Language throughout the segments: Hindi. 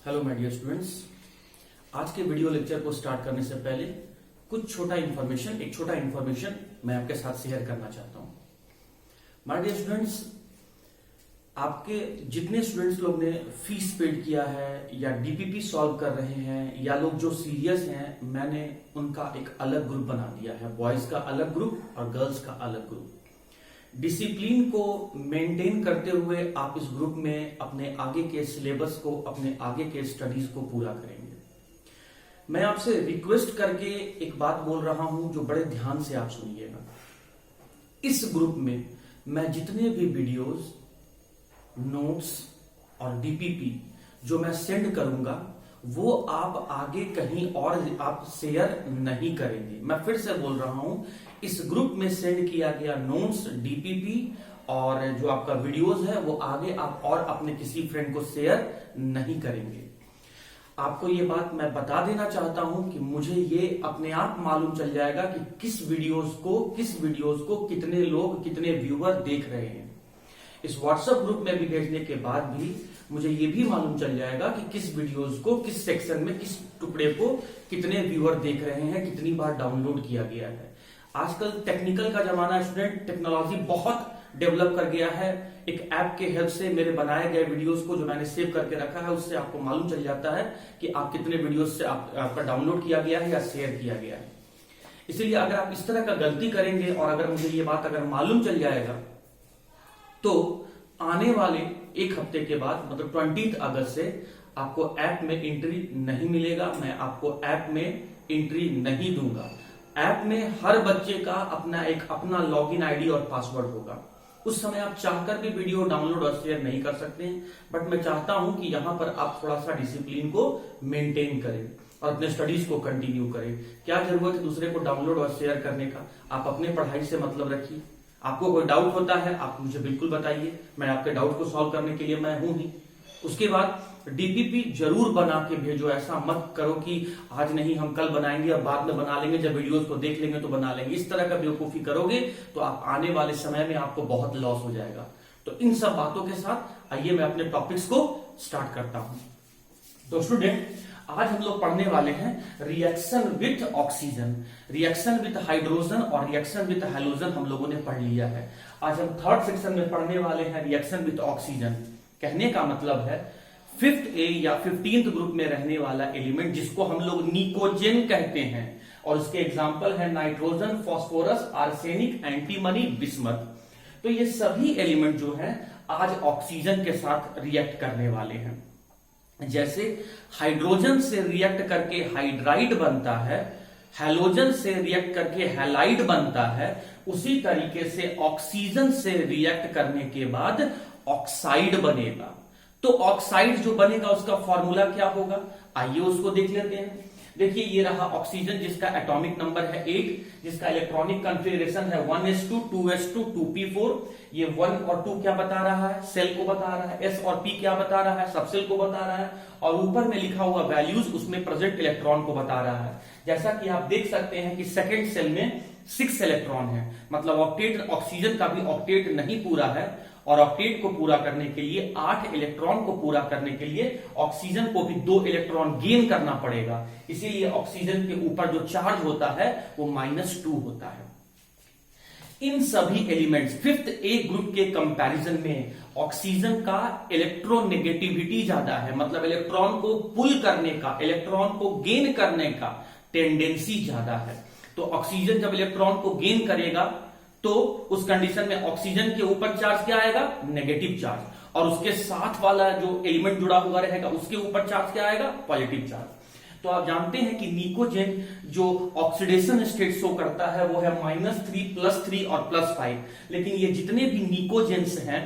Hello my dear students. आज के वीडियो लेक्चर को स्टार्ट करने से पहले एक छोटा इंफॉर्मेशन मैं आपके साथ शेयर करना चाहता हूं। माय डियर स्टूडेंट्स, आपके जितने स्टूडेंट्स लोग ने फीस पेड किया है या डीपीपी सॉल्व कर रहे हैं या लोग जो सीरियस हैं, मैंने उनका एक अलग ग्रुप बना दिया है। बॉयज का अलग ग्रुप और गर्ल्स का अलग ग्रुप। डिसिप्लिन को मेंटेन करते हुए आप इस ग्रुप में अपने आगे के सिलेबस को, अपने आगे के स्टडीज को पूरा करेंगे। मैं आपसे रिक्वेस्ट करके एक बात बोल रहा हूं जो बड़े ध्यान से आप सुनिएगा। इस ग्रुप में मैं जितने भी वीडियोस, नोट्स और डीपीपी जो मैं सेंड करूंगा वो आप आगे कहीं और आप शेयर नहीं करेंगे। मैं फिर से बोल रहा हूं, इस ग्रुप में सेंड किया गया नोट्स, डीपीपी और जो आपका वीडियोस है वो आगे आप और अपने किसी फ्रेंड को शेयर नहीं करेंगे। आपको ये बात मैं बता देना चाहता हूं कि मुझे ये अपने आप मालूम चल जाएगा कि किस वीडियोस को कितने लोग, कितने व्यूअर देख रहे हैं। इस व्हाट्सएप ग्रुप में भी भेजने के बाद भी मुझे ये भी मालूम चल जाएगा कि किस वीडियोस को, किस सेक्शन में, किस टुकड़े को कितने व्यूअर देख रहे हैं, कितनी बार डाउनलोड किया गया है। आजकल टेक्निकल का जमाना है स्टूडेंट, टेक्नोलॉजी बहुत डेवलप कर गया है। एक ऐप के हेल्प से मेरे बनाए गए वीडियोस को जो मैंने सेव करके रखा है उससे आपको मालूम चल जाता है कि आप कितने वीडियोस से आपका डाउनलोड किया गया है या शेयर किया गया है। इसीलिए अगर आप इस तरह का गलती करेंगे और अगर मुझे ये बात अगर मालूम चल जाएगा तो आने वाले एक हफ्ते के बाद मतलब 20 अगस्त से आपको ऐप में एंट्री नहीं मिलेगा। मैं आपको ऐप में एंट्री नहीं दूंगा। ऐप में हर बच्चे का अपना लॉगिन आईडी और पासवर्ड होगा। उस समय आप चाहकर भी वीडियो डाउनलोड और शेयर नहीं कर सकते हैं, बट मैं चाहता हूं कि यहां पर आप थोड़ा सा डिसिप्लिन को मेंटेन करें और अपने स्टडीज को कंटिन्यू करें। क्या जरूरत है दूसरे को डाउनलोड और शेयर करने का? आप अपने पढ़ाई से मतलब रखिए। आपको कोई डाउट होता है आप मुझे बिल्कुल बताइए, मैं आपके डाउट को सॉल्व करने के लिए मैं हूं ही। उसके बाद डीपीपी जरूर बना के भेजो। ऐसा मत करो कि आज नहीं हम कल बनाएंगे और बाद में बना लेंगे, जब वीडियोस को देख लेंगे तो बना लेंगे। इस तरह का बेवकूफी करोगे तो आप आने वाले समय में आपको बहुत लॉस हो जाएगा। तो इन सब बातों के साथ आइए मैं अपने टॉपिक्स को स्टार्ट करता हूं। तो स्टूडेंट, आज हम लोग पढ़ने वाले हैं reaction with oxygen, reaction with hydrogen और रिएक्शन विथ हैलोजन हम लोगों ने पढ़ लिया है। आज हम थर्ड सेक्शन में पढ़ने वाले हैं रिएक्शन विथ ऑक्सीजन। कहने का मतलब है 5th ए या 15th ग्रुप में रहने वाला एलिमेंट जिसको हम लोग निकोजेन कहते हैं और उसके एग्जाम्पल है nitrogen, phosphorus, arsenic, antimony, bismuth. तो ये सभी एलिमेंट जो है आज ऑक्सीजन के साथ रिएक्ट करने वाले हैं। जैसे हाइड्रोजन से रिएक्ट करके हाइड्राइड बनता है, हैलोजन से रिएक्ट करके हैलाइड बनता है, उसी तरीके से ऑक्सीजन से रिएक्ट करने के बाद ऑक्साइड बनेगा। तो ऑक्साइड जो बनेगा उसका फॉर्मूला क्या होगा, आइए उसको देख लेते हैं। देखिए ये रहा ऑक्सीजन जिसका एटॉमिक नंबर है 8, जिसका इलेक्ट्रॉनिक कॉन्फ़िगरेशन है 1s2 2s2 2p4। ये 1 और 2 क्या बता रहा है, सेल को बता रहा है। s और p क्या बता रहा है, सबसेल को बता रहा है। और ऊपर में लिखा हुआ वैल्यूज उसमें प्रेजेंट इलेक्ट्रॉन को बता रहा है। जैसा कि आप देख सकते हैं कि सेकेंड सेल में 6 इलेक्ट्रॉन है, मतलब ऑक्टेट, ऑक्सीजन का भी ऑक्टेट नहीं पूरा है और ऑक्टेट को पूरा करने के लिए 8 इलेक्ट्रॉन को पूरा करने के लिए ऑक्सीजन को भी 2 इलेक्ट्रॉन गेन करना पड़ेगा। इसीलिए ऑक्सीजन के ऊपर जो चार्ज होता है वो -2 होता है। इन सभी एलिमेंट्स 5th ए ग्रुप के कंपैरिजन में ऑक्सीजन का इलेक्ट्रोनेगेटिविटी ज्यादा है, मतलब इलेक्ट्रॉन को पुल करने का, इलेक्ट्रॉन को गेन करने का टेंडेंसी ज्यादा है। तो ऑक्सीजन जब इलेक्ट्रॉन को गेन करेगा तो उस कंडीशन में ऑक्सीजन के ऊपर चार्ज क्या आएगा, नेगेटिव चार्ज, और उसके साथ वाला जो एलिमेंट जुड़ा हुआ रहेगा उसके ऊपर चार्ज क्या आएगा, पॉजिटिव चार्ज। तो आप जानते हैं कि निकोजेन जो ऑक्सीडेशन स्टेट शो करता है वो है -3, +3 और +5। लेकिन ये जितने भी निकोजेन्स हैं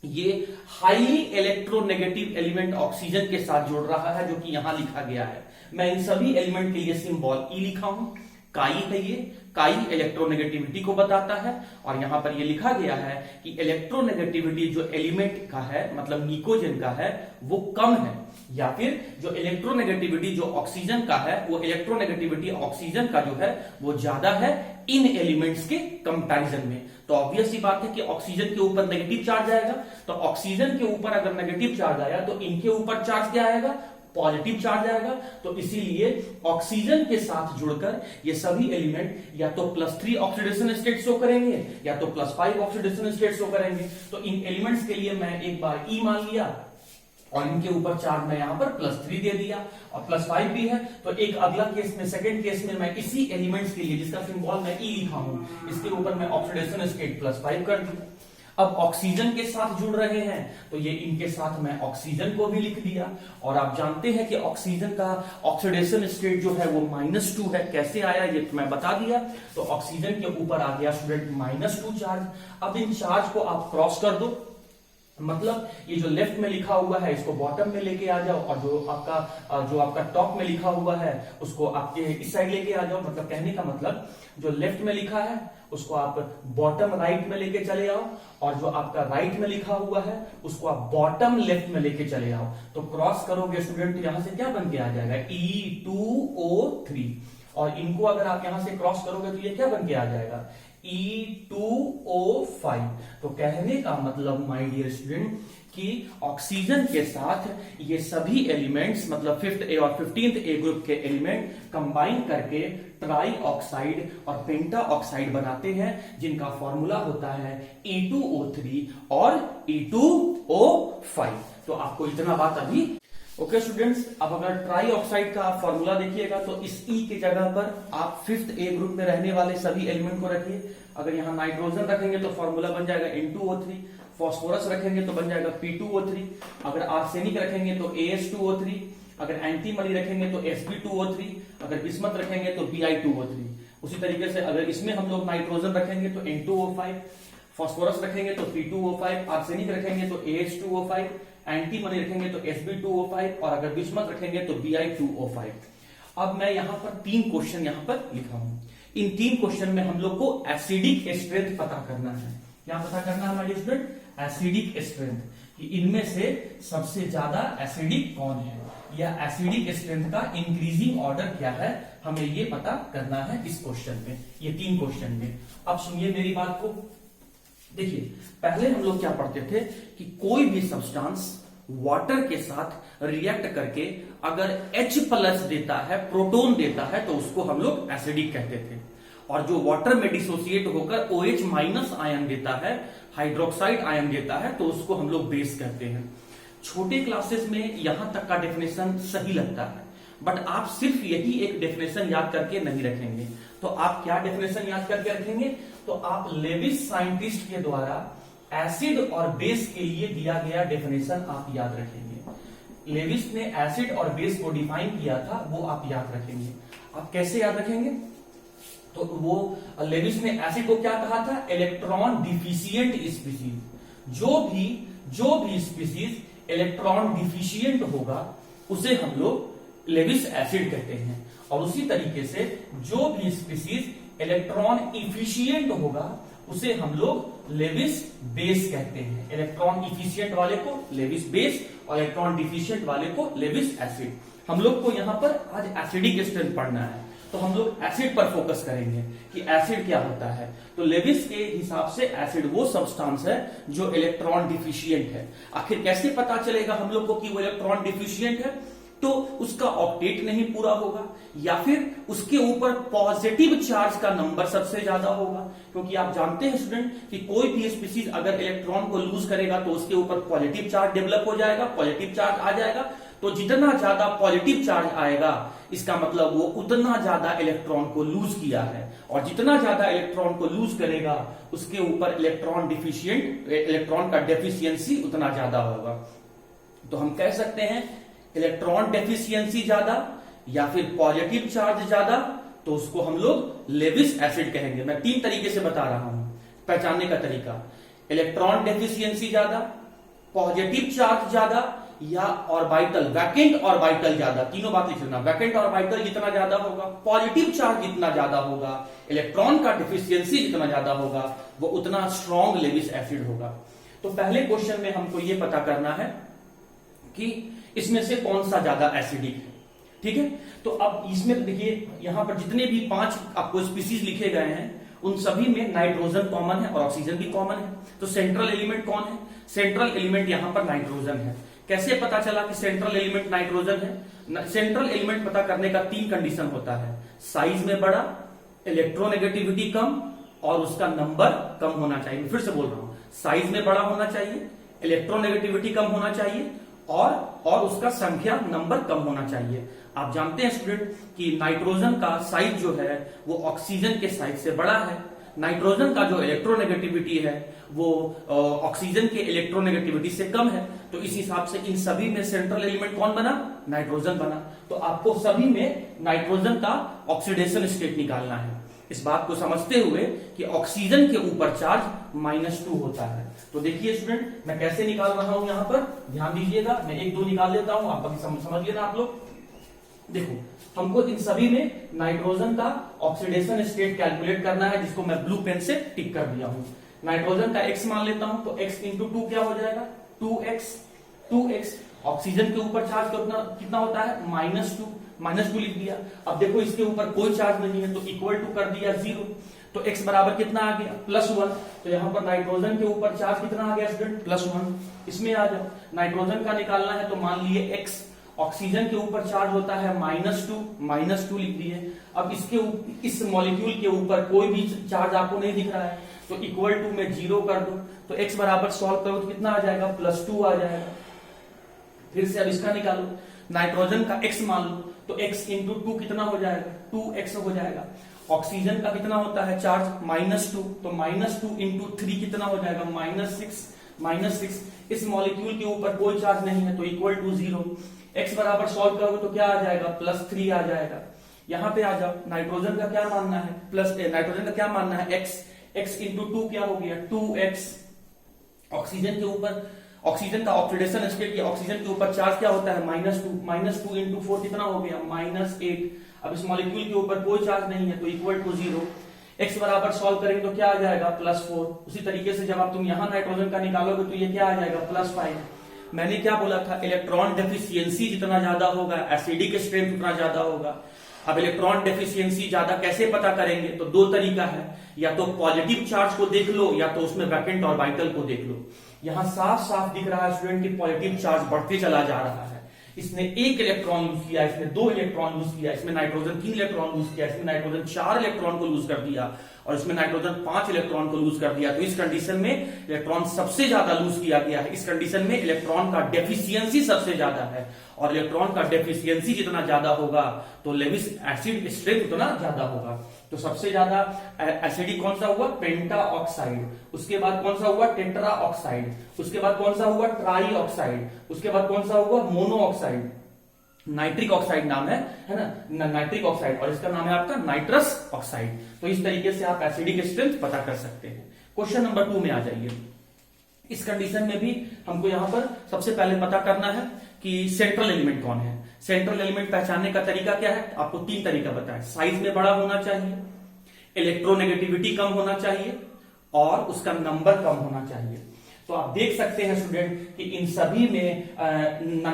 ये हाईली इलेक्ट्रोनेगेटिव एलिमेंट ऑक्सीजन के साथ जुड़ रहा है, जो कि यहां लिखा गया है। मैं इन सभी एलिमेंट के लिए सिंबल ई लिखा हूं। काई है ये, काई इलेक्ट्रोनेगेटिविटी को बताता है और यहां पर ये लिखा गया है कि इलेक्ट्रोनेगेटिविटी जो एलिमेंट का है, मतलब निकोजेन का है, वो कम है, या फिर जो इलेक्ट्रोनेगेटिविटी जो ऑक्सीजन का है वो इलेक्ट्रोनेगेटिविटी ऑक्सीजन का जो है वो ज्यादा है इन एलिमेंट्स के कंपैरिजन में। तो ऑब्वियस सी बात है कि ऑक्सीजन के ऊपर नेगेटिव चार्ज आएगा, तो ऑक्सीजन के ऊपर अगर नेगेटिव चार्ज आया तो इनके ऊपर चार्ज क्या आएगा, पॉजिटिव चार्ज आएगा। तो इसीलिए ऑक्सीजन के साथ जुड़कर ये सभी एलिमेंट या तो +3 ऑक्सीडेशन स्टेट शो करेंगे या तो +5 ऑक्सीडेशन स्टेट शो करेंगे। तो इन एलिमेंट्स के लिए मैं एक बार E मान लिया और इनके ऊपर चार्ज मैं यहां पर +3 दे दिया और +5 भी है। तो एक अगला केस में, सेकंड केस में मैं इसी एलिमेंट्स के लिए जिसका सिंबल मैं E लिखा हूं, इसके ऊपर मैं ऑक्सीडेशन स्टेट +5 कर दिया। अब ऑक्सीजन के साथ जुड़ रहे हैं तो ये इनके साथ मैं ऑक्सीजन को भी लिख दिया। और आप जानते हैं कि ऑक्सीजन का ऑक्सीडेशन स्टेट जो है वो -2 है। कैसे आया ये मैं बता दिया। तो ऑक्सीजन के ऊपर आ गया स्टूडेंट -2 चार्ज। अब इन चार्ज को आप क्रॉस कर दो, मतलब ये जो लेफ्ट में लिखा हुआ है इसको बॉटम में लेके आ जाओ और जो आपका टॉप में लिखा हुआ है उसको आपके इस साइड लेके आ जाओ। मतलब कहने का मतलब जो लेफ्ट में लिखा है उसको आप बॉटम राइट में लेके चले आओ और जो आपका राइट में लिखा हुआ है उसको आप बॉटम लेफ्ट में लेके चले आओ। तो क्रॉस करोगे स्टूडेंट यहां से क्या बन के आ जाएगा, E2O3। और इनको अगर आप यहां से क्रॉस करोगे तो ये क्या बन के आ जाएगा, E2O5। तो कहने का मतलब माय डियर स्टूडेंट कि ऑक्सीजन के साथ ये सभी एलिमेंट्स मतलब 5th A और 15th A ग्रुप के एलिमेंट कंबाइन करके ट्राई ऑक्साइड और पेंटा ऑक्साइड बनाते हैं, जिनका फॉर्मूला होता है E2O3 और E2O5। तो आपको इतना बात अभी ओके स्टूडेंट्स। अब अगर ट्राई ऑक्साइड का आप फॉर्मूला देखिएगा तो इस E की जगह पर आप 5th A ग्रुप में रहने वाले सभी एलिमेंट को रखिए। अगर यहां नाइट्रोजन रखेंगे तो फॉर्मूला बन जाएगा N2O3, फॉस्फोरस रखेंगे तो बन जाएगा P2O3, अगर आर्सेनिक रखेंगे तो AS2O3, अगर एंटीमनी रखेंगे तो Sp2O3, अगर बिस्मथ रखेंगे तो Bi2O3। उसी तरीके से अगर इसमें हम लोग नाइट्रोजन रखेंगे तो N2O5, फॉस्फोरस रखेंगे तो P2O5, आर्सेनिक रखेंगे तो AS2O5, एंटीमनी रखेंगे तो Sb2O5 और अगर बिस्मथ रखेंगे तो Bi2O5। अब मैं यहां पर 3 क्वेश्चन यहां पर लिखा हूं। इन 3 क्वेश्चन में हम लोग को एसिडिक स्ट्रेंथ पता करना है। क्या पता करना है हमारे स्टूडेंट, एसिडिक स्ट्रेंथ, कि इनमें से सबसे ज्यादा एसिडिक कौन है या एसिडिक स्ट्रेंथ का इंक्रीजिंग ऑर्डर क्या है, हमें ये पता करना है इस क्वेश्चन में, ये 3 क्वेश्चन में। अब सुनिए मेरी बात को। देखिए पहले हम लोग क्या पढ़ते थे कि कोई भी सब्सटेंस वाटर के साथ रिएक्ट करके अगर H+ देता है, प्रोटॉन देता है, तो उसको हम लोग एसिडिक कहते थे। और जो वाटर में डिसोसिएट होकर OH- आयन देता है, हाइड्रोक्साइड आयन देता है, तो उसको हम लोग बेस कहते हैं। छोटे क्लासेस में यहां तक का डेफिनेशन सही लगता है, बट आप सिर्फ यही एक डेफिनेशन याद करके नहीं रखेंगे। तो आप क्या डेफिनेशन याद करके रखेंगे, तो आप लेविस साइंटिस्ट के द्वारा एसिड और बेस के लिए दिया गया डेफिनेशन आप याद रखेंगे। लेविस ने एसिड और बेस को डिफाइन किया था, वो आप याद रखेंगे। आप कैसे याद रखेंगे, तो वो लेविस ने एसिड को क्या कहा था, इलेक्ट्रॉन डिफिशियंट स्पीसीज। जो भी स्पीसीज इलेक्ट्रॉन डिफिशियंट होगा उसे हम लोग लेविस एसिड कहते हैं। और उसी तरीके से जो भी स्पीसीज इलेक्ट्रॉन इफिशियंट होगा उसे हम लोग लेविस बेस कहते हैं। इलेक्ट्रॉन इफिशियंट वाले को लेविस बेस और इलेक्ट्रॉन डिफिशियंट वाले को लेविस एसिड। हम लोग को यहां पर आज एसिडिक स्ट्रेंथ पढ़ना है, तो हम लोग एसिड पर फोकस करेंगे कि एसिड क्या होता है। तो लेविस के हिसाब से एसिड वो सब्सटेंस है जो इलेक्ट्रॉन डिफिशियंट है। आखिर कैसे पता चलेगा हम लोग को कि वो इलेक्ट्रॉन डिफिशियंट है, तो उसका ऑक्टेट नहीं पूरा होगा या फिर उसके ऊपर पॉजिटिव चार्ज का नंबर सबसे ज्यादा होगा। क्योंकि आप जानते हैं स्टूडेंट कि कोई भी स्पीसीज अगर इलेक्ट्रॉन को लूज करेगा तो उसके ऊपर पॉजिटिव चार्ज डेवलप हो जाएगा, पॉजिटिव चार्ज आ जाएगा। तो जितना ज्यादा पॉजिटिव चार्ज आएगा इसका मतलब वो उतना ज्यादा इलेक्ट्रॉन को लूज किया है, और जितना ज्यादा इलेक्ट्रॉन को लूज करेगा उसके ऊपर इलेक्ट्रॉन का डेफिशिएंसी उतना ज्यादा होगा। तो हम कह सकते हैं इलेक्ट्रॉन डेफिशिएंसी ज्यादा या फिर पॉजिटिव चार्ज ज्यादा, तो उसको हम लोग लेविस एसिड कहेंगे। मैं 3 तरीके से बता रहा हूं पहचानने का तरीका, इलेक्ट्रॉन डेफिशिएंसी ज्यादा, पॉजिटिव चार्ज ज्यादा या ऑर्बिटल वैकेंट ऑर्बिटल ज्यादा। तीनों बात लिख लेना, वैकेंट ऑर्बिटल जितना ज्यादा होगा, पॉजिटिव चार्ज जितना ज्यादा होगा, इलेक्ट्रॉन का डिफिशियंसी जितना ज्यादा होगा, वो उतना स्ट्रॉन्ग लेविस एसिड होगा। तो पहले क्वेश्चन में हमको ये पता करना है कि इसमें से कौन सा ज्यादा एसिडिक है। ठीक है, तो अब इसमें देखिए यहां पर जितने भी 5 आपको स्पीसीज लिखे गए हैं उन सभी में नाइट्रोजन कॉमन है और ऑक्सीजन भी कॉमन है। तो सेंट्रल एलिमेंट कौन है? सेंट्रल एलिमेंट यहां पर नाइट्रोजन है। कैसे पता चला कि सेंट्रल एलिमेंट नाइट्रोजन है? सेंट्रल एलिमेंट पता करने का 3 कंडीशन होता है, साइज में बड़ा, इलेक्ट्रोनेगेटिविटी कम और उसका नंबर कम होना चाहिए। फिर से बोल रहा हूं, साइज में बड़ा होना चाहिए, इलेक्ट्रोनेगेटिविटी कम होना चाहिए और उसका संख्या नंबर कम होना चाहिए। आप जानते हैं स्टूडेंट कि नाइट्रोजन का साइज जो है वो ऑक्सीजन के साइज से बड़ा है। नाइट्रोजन का जो इलेक्ट्रोनेगेटिविटी है वो ऑक्सीजन के इलेक्ट्रोनेगेटिविटी से कम है। तो इस हिसाब से इन सभी में सेंट्रल एलिमेंट कौन बना? नाइट्रोजन बना। तो आपको सभी में नाइट्रोजन का ऑक्सीडेशन स्टेट निकालना है। इस बात को समझते हुए कि ऑक्सीजन के ऊपर चार्ज -2 होता है। तो देखिए स्टूडेंट, मैं कैसे निकाल रहा हूं यहां पर, ध्यान दीजिएगा। मैं 1-2 निकाल लेता हूं, आप अभी समझ लेना आप लोग। देखो, हमको इन सभी में नाइट्रोजन का ऑक्सीडेशन स्टेट कैलकुलेट करना है, जिसको मैं ब्लू पेन से टिक कर दिया हूं। नाइट्रोजन का x मान लेता हूं, तो x इंटू 2 क्या हो जाएगा? 2x। ऑक्सीजन के ऊपर चार्ज कितना होता है? -2 लिख दिया। अब देखो इसके ऊपर कोई चार्ज नहीं है, तो इक्वल टू कर दिया 0। तो x बराबर कितना आ गया? +1। तो यहां पर नाइट्रोजन के ऊपर चार्ज कितना आ गया स्टूडेंट? +1। इसमें आ जाओ, नाइट्रोजन का निकालना है, तो मान लिए x। ऑक्सीजन के ऊपर चार्ज होता है -2 लिख दिए। अब इस मॉलिक्यूल के ऊपर कोई भी चार्ज आपको नहीं दिख रहा है, तो इक्वल टू में 0 कर दो। तो x बराबर सॉल्व करो तो कितना आ जाएगा? +2 आ जाएगा। फिर से अब इसका निकालो, नाइट्रोजन का x मान लो, तो x इंटू 2 कितना हो जाएगा? 2x हो जाएगा। ऑक्सीजन का कितना होता है चार्ज? -2, तो -2 इंटू 3 कितना हो जाएगा? -6। इस मॉलिक्यूल के ऊपर कोई चार्ज नहीं है, तो इक्वल टू 0। x बराबर सॉल्व करोगे तो क्या आ जाएगा? +3 आ जाएगा। यहां पे आ जाओ, नाइट्रोजन का क्या मानना है? नाइट्रोजन का क्या मानना है? x इंटू 2 क्या हो गया? 2x। ऑक्सीजन के ऊपर, ऑक्सीजन का ऑक्सीडेशन स्टेट, ऑक्सीजन के ऊपर चार्ज क्या होता है? -2 इंटू 4 कितना हो गया? -8। अब इस मॉलिक्यूल के ऊपर कोई चार्ज नहीं है, तो इक्वल टू 0। x बराबर सॉल्व करेंगे तो क्या आ जाएगा? +4। उसी तरीके से जब आप तुम यहां नाइट्रोजन का निकालोगे तो ये क्या आ जाएगा? +5। मैंने क्या बोला था? इलेक्ट्रॉन डेफिशिएंसी जितना ज्यादा होगा, एसिडिक स्ट्रेंथ उतना ज्यादा होगा। अब इलेक्ट्रॉन डेफिशिएंसी ज्यादा कैसे पता करेंगे? तो 2 तरीका है, या तो पॉजिटिव चार्ज को देख लो, या तो उसमें वैकेंट ऑर्बिटल को देख लो। यहां साफ साफ दिख रहा है स्टूडेंट कि पॉजिटिव चार्ज बढ़ते चला जा रहा है। इसने 1 इलेक्ट्रॉन लूज किया, इसने 2 इलेक्ट्रॉन लूज किया, इसमें नाइट्रोजन 3 इलेक्ट्रॉन लूज किया, इसमें नाइट्रोजन 4 इलेक्ट्रॉन को लूज कर दिया, और इसमें नाइट्रोजन 5 इलेक्ट्रॉन को लूज कर दिया। तो इस कंडीशन में इलेक्ट्रॉन सबसे ज्यादा लूज किया गया है। इस कंडीशन में इलेक्ट्रॉन का डेफिशिएंसी सबसे ज्यादा है, और इलेक्ट्रॉन का डेफिशिएंसी जितना ज्यादा होगा तो लेविस एसिड स्ट्रेंथ उतना ज्यादा होगा। तो सबसे ज्यादा एसिडिक कौन सा हुआ? पेंटा ऑक्साइड। उसके बाद कौन सा हुआ? Tetra oxide. उसके बाद कौन सा हुआ? Try oxide. उसके बाद कौन सा हुआ? Mono oxide. नाइट्रिक ऑक्साइड नाम है ना, नाइट्रिक ऑक्साइड, और इसका नाम है आपका नाइट्रस ऑक्साइड। तो इस तरीके से आप एसिडिक स्ट्रेंथ पता कर सकते हैं। क्वेश्चन नंबर 2 में आ जाइए। इस कंडीशन में भी हमको यहां पर सबसे पहले पता करना है कि सेंट्रल एलिमेंट कौन है। सेंट्रल एलिमेंट पहचानने का तरीका क्या है? आपको 3 तरीका बताया। साइज में बड़ा होना चाहिए, इलेक्ट्रोनेगेटिविटी कम होना चाहिए, और उसका नंबर कम होना चाहिए। तो आप देख सकते हैं स्टूडेंट कि इन सभी में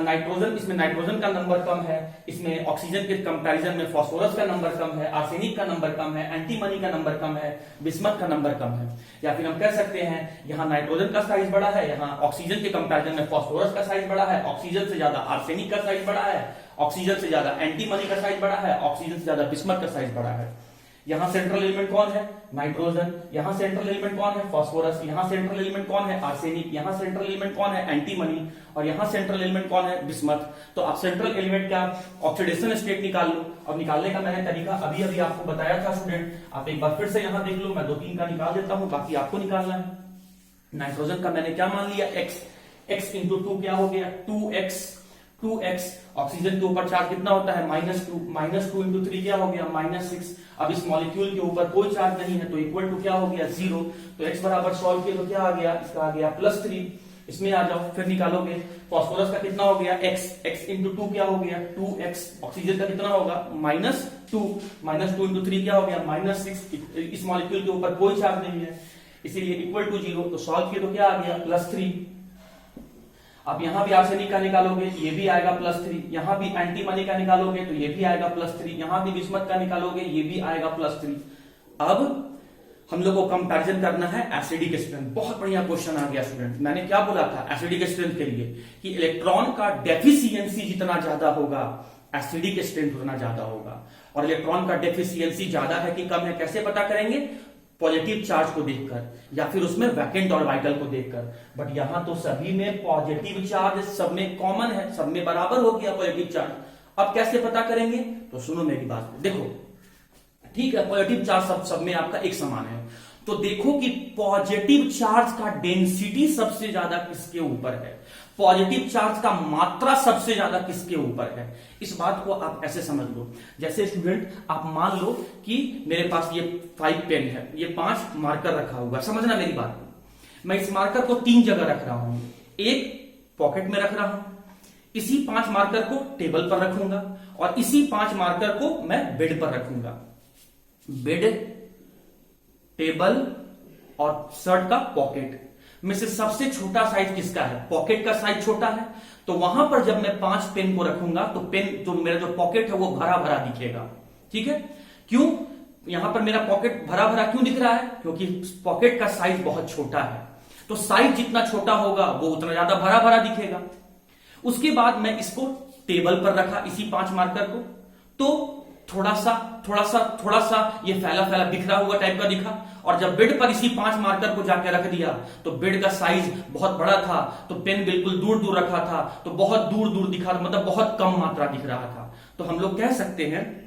नाइट्रोजन, इसमें नाइट्रोजन का नंबर कम है, इसमें ऑक्सीजन के कंपैरिजन में फास्फोरस का नंबर कम है, आर्सेनिक का नंबर कम है, एंटीमनी का नंबर कम है, बिस्मथ का नंबर कम है। या फिर हम कह सकते हैं यहाँ नाइट्रोजन का साइज बड़ा है, यहाँ ऑक्सीजन के कंपैरिजन में फास्फोरस का साइज बड़ा है, ऑक्सीजन से ज्यादा आर्सेनिक का साइज बड़ा है, ऑक्सीजन से ज्यादा एंटीमनी का साइज बड़ा है, ऑक्सीजन से ज्यादा बिस्मथ का साइज बड़ा है। यहां सेंट्रल एलिमेंट कौन है? नाइट्रोजन। यहां सेंट्रल एलिमेंट कौन है? फास्फोरस। यहां सेंट्रल एलिमेंट कौन है? आर्सेनिक। यहां सेंट्रल एलिमेंट कौन है? एंटीमनी। और यहां सेंट्रल एलिमेंट कौन है? बिस्मथ। तो आप सेंट्रल एलिमेंट का ऑक्सीडेशन स्टेट निकाल लो। अब निकालने का मैंने तरीका अभी अभी आपको बताया था स्टूडेंट, आप एक बार फिर से यहां देख लो। मैं 2-3 का निकाल देता हूं, बाकी आपको निकालना है। नाइट्रोजन का मैंने क्या मान लिया? x इंटू 2 क्या हो गया? 2x। ऑक्सीजन के ऊपर चार्ज कितना होता है? -2 इंटू 3 क्या हो गया? -6। अब इस मॉलिक्यूल के ऊपर कोई चार्ज नहीं है, तो इक्वल टू क्या हो गया? 0। तो x बराबर सॉल्व किया तो क्या आ गया? इसका आ गया +3। इसमें आ जाओ, फिर निकालोगे। फास्फोरस का कितना हो गया? x इंटू 2 क्या हो गया? 2x। ऑक्सीजन का कितना होगा? -2 इंटू 3 क्या हो गया? -6। इस मॉलिक्यूल के ऊपर कोई चार्ज नहीं है, इसीलिए इक्वल टू 0। तो सॉल्व किया तो क्या आ गया? +3। अब यहां भी आर्सेनिक का निकालोगे, ये भी आएगा +3। यहां भी एंटीमनी का निकालोगे तो ये भी आएगा +3। यहां भी बिस्मथ का निकालोगे, ये भी आएगा +3। अब हम लोग को कंपैरिजन करना है एसिडिक स्ट्रेंथ। बहुत बढ़िया क्वेश्चन आ गया स्टूडेंट। मैंने क्या बोला था एसिडिक स्ट्रेंथ के लिए कि इलेक्ट्रॉन का डेफिशिएंसी जितना ज्यादा होगा एसिडिक स्ट्रेंथ उतना ज्यादा होगा, और इलेक्ट्रॉन का डेफिशिएंसी ज्यादा है कि कम है कैसे पता करेंगे? पॉजिटिव चार्ज को देखकर या फिर उसमें वैकेंट ऑर्बिटल को देखकर। बट यहां तो सभी में पॉजिटिव चार्ज सब में कॉमन है, सब में बराबर हो गया पॉजिटिव चार्ज। अब कैसे पता करेंगे? तो सुनो मेरी बात, देखो ठीक है पॉजिटिव चार्ज सब में आपका एक समान है, तो देखो कि पॉजिटिव चार्ज का डेंसिटी सबसे ज्यादा किसके ऊपर है, पॉजिटिव चार्ज का मात्रा सबसे ज्यादा किसके ऊपर है। इस बात को आप ऐसे समझ लो, जैसे स्टूडेंट आप मान लो कि मेरे पास ये 5 पेन है, ये 5 मार्कर रखा हुआ, समझना मेरी बात को। मैं इस मार्कर को 3 जगह रख रहा हूं, एक पॉकेट में रख रहा हूं, इसी 5 मार्कर को टेबल पर रखूंगा, और इसी 5 मार्कर को मैं बेड पर रखूंगा। बेड, टेबल और शर्ट का पॉकेट में से सबसे छोटा साइज किसका है? पॉकेट का साइज छोटा है, तो वहां पर जब मैं 5 पेन को रखूंगा तो पेन जो मेरा जो पॉकेट है वो भरा भरा दिखेगा। ठीक है, क्यों? यहां पर मेरा पॉकेट भरा भरा क्यों दिख रहा है? क्योंकि पॉकेट का साइज बहुत छोटा है, तो साइज जितना छोटा होगा वो उतना ज्यादा भरा भरा दिखेगा। उसके बाद मैं इसको टेबल पर रखा, इसी 5 मार्कर को, तो थोड़ा सा ये फैला फैला बिखरा हुआ टाइप का दिखा, और जब बेड पर इसी 5 मार्कर को जाके रख दिया तो बेड का साइज बहुत बड़ा था, तो पेन बिल्कुल दूर दूर रखा था तो बहुत दूर दूर दिखा, मतलब बहुत कम मात्रा दिख रहा था। तो हम लोग कह सकते हैं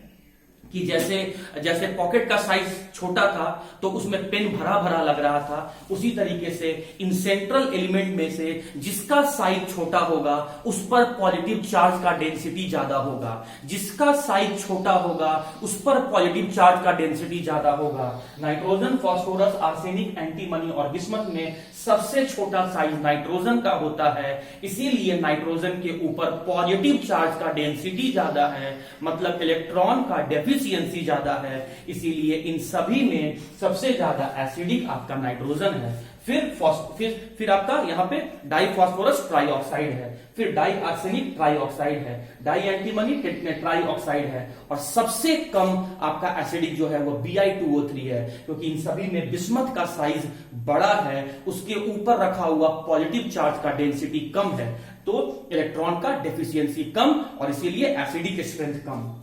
कि जैसे पॉकेट का साइज छोटा था तो उसमें पेन भरा भरा लग रहा था, उसी तरीके से इन सेंट्रल एलिमेंट में से जिसका साइज छोटा होगा उस पर पॉजिटिव चार्ज का डेंसिटी ज्यादा होगा, जिसका साइज छोटा होगा उस पर पॉजिटिव चार्ज का डेंसिटी ज्यादा होगा। नाइट्रोजन, फास्फोरस, आर्सेनिक, एंटीमनी और बिस्मथ में सबसे छोटा साइज नाइट्रोजन का होता है, इसीलिए नाइट्रोजन के ऊपर पॉजिटिव चार्ज का डेंसिटी ज्यादा है, मतलब इलेक्ट्रॉन का डेफिशिएंसी ज्यादा है, इसीलिए इन सभी में सबसे ज्यादा एसिडिक आपका नाइट्रोजन है। फिर आपका यहां पे डाई फास्फोरस ट्राईऑक्साइड है, फिर डाई आर्सेनिक ट्राईऑक्साइड है, डाई एंटीमनी ट्राईऑक्साइड है, और सबसे कम आपका एसिडिक जो है वो Bi2O3 है, क्योंकि इन सभी में बिस्मथ का साइज बड़ा है, उसके ऊपर रखा हुआ पॉजिटिव चार्ज का डेंसिटी कम है, तो इलेक्ट्रॉन का डेफिशिएंसी कम और इसीलिए एसिडिक स्ट्रेंथ कम।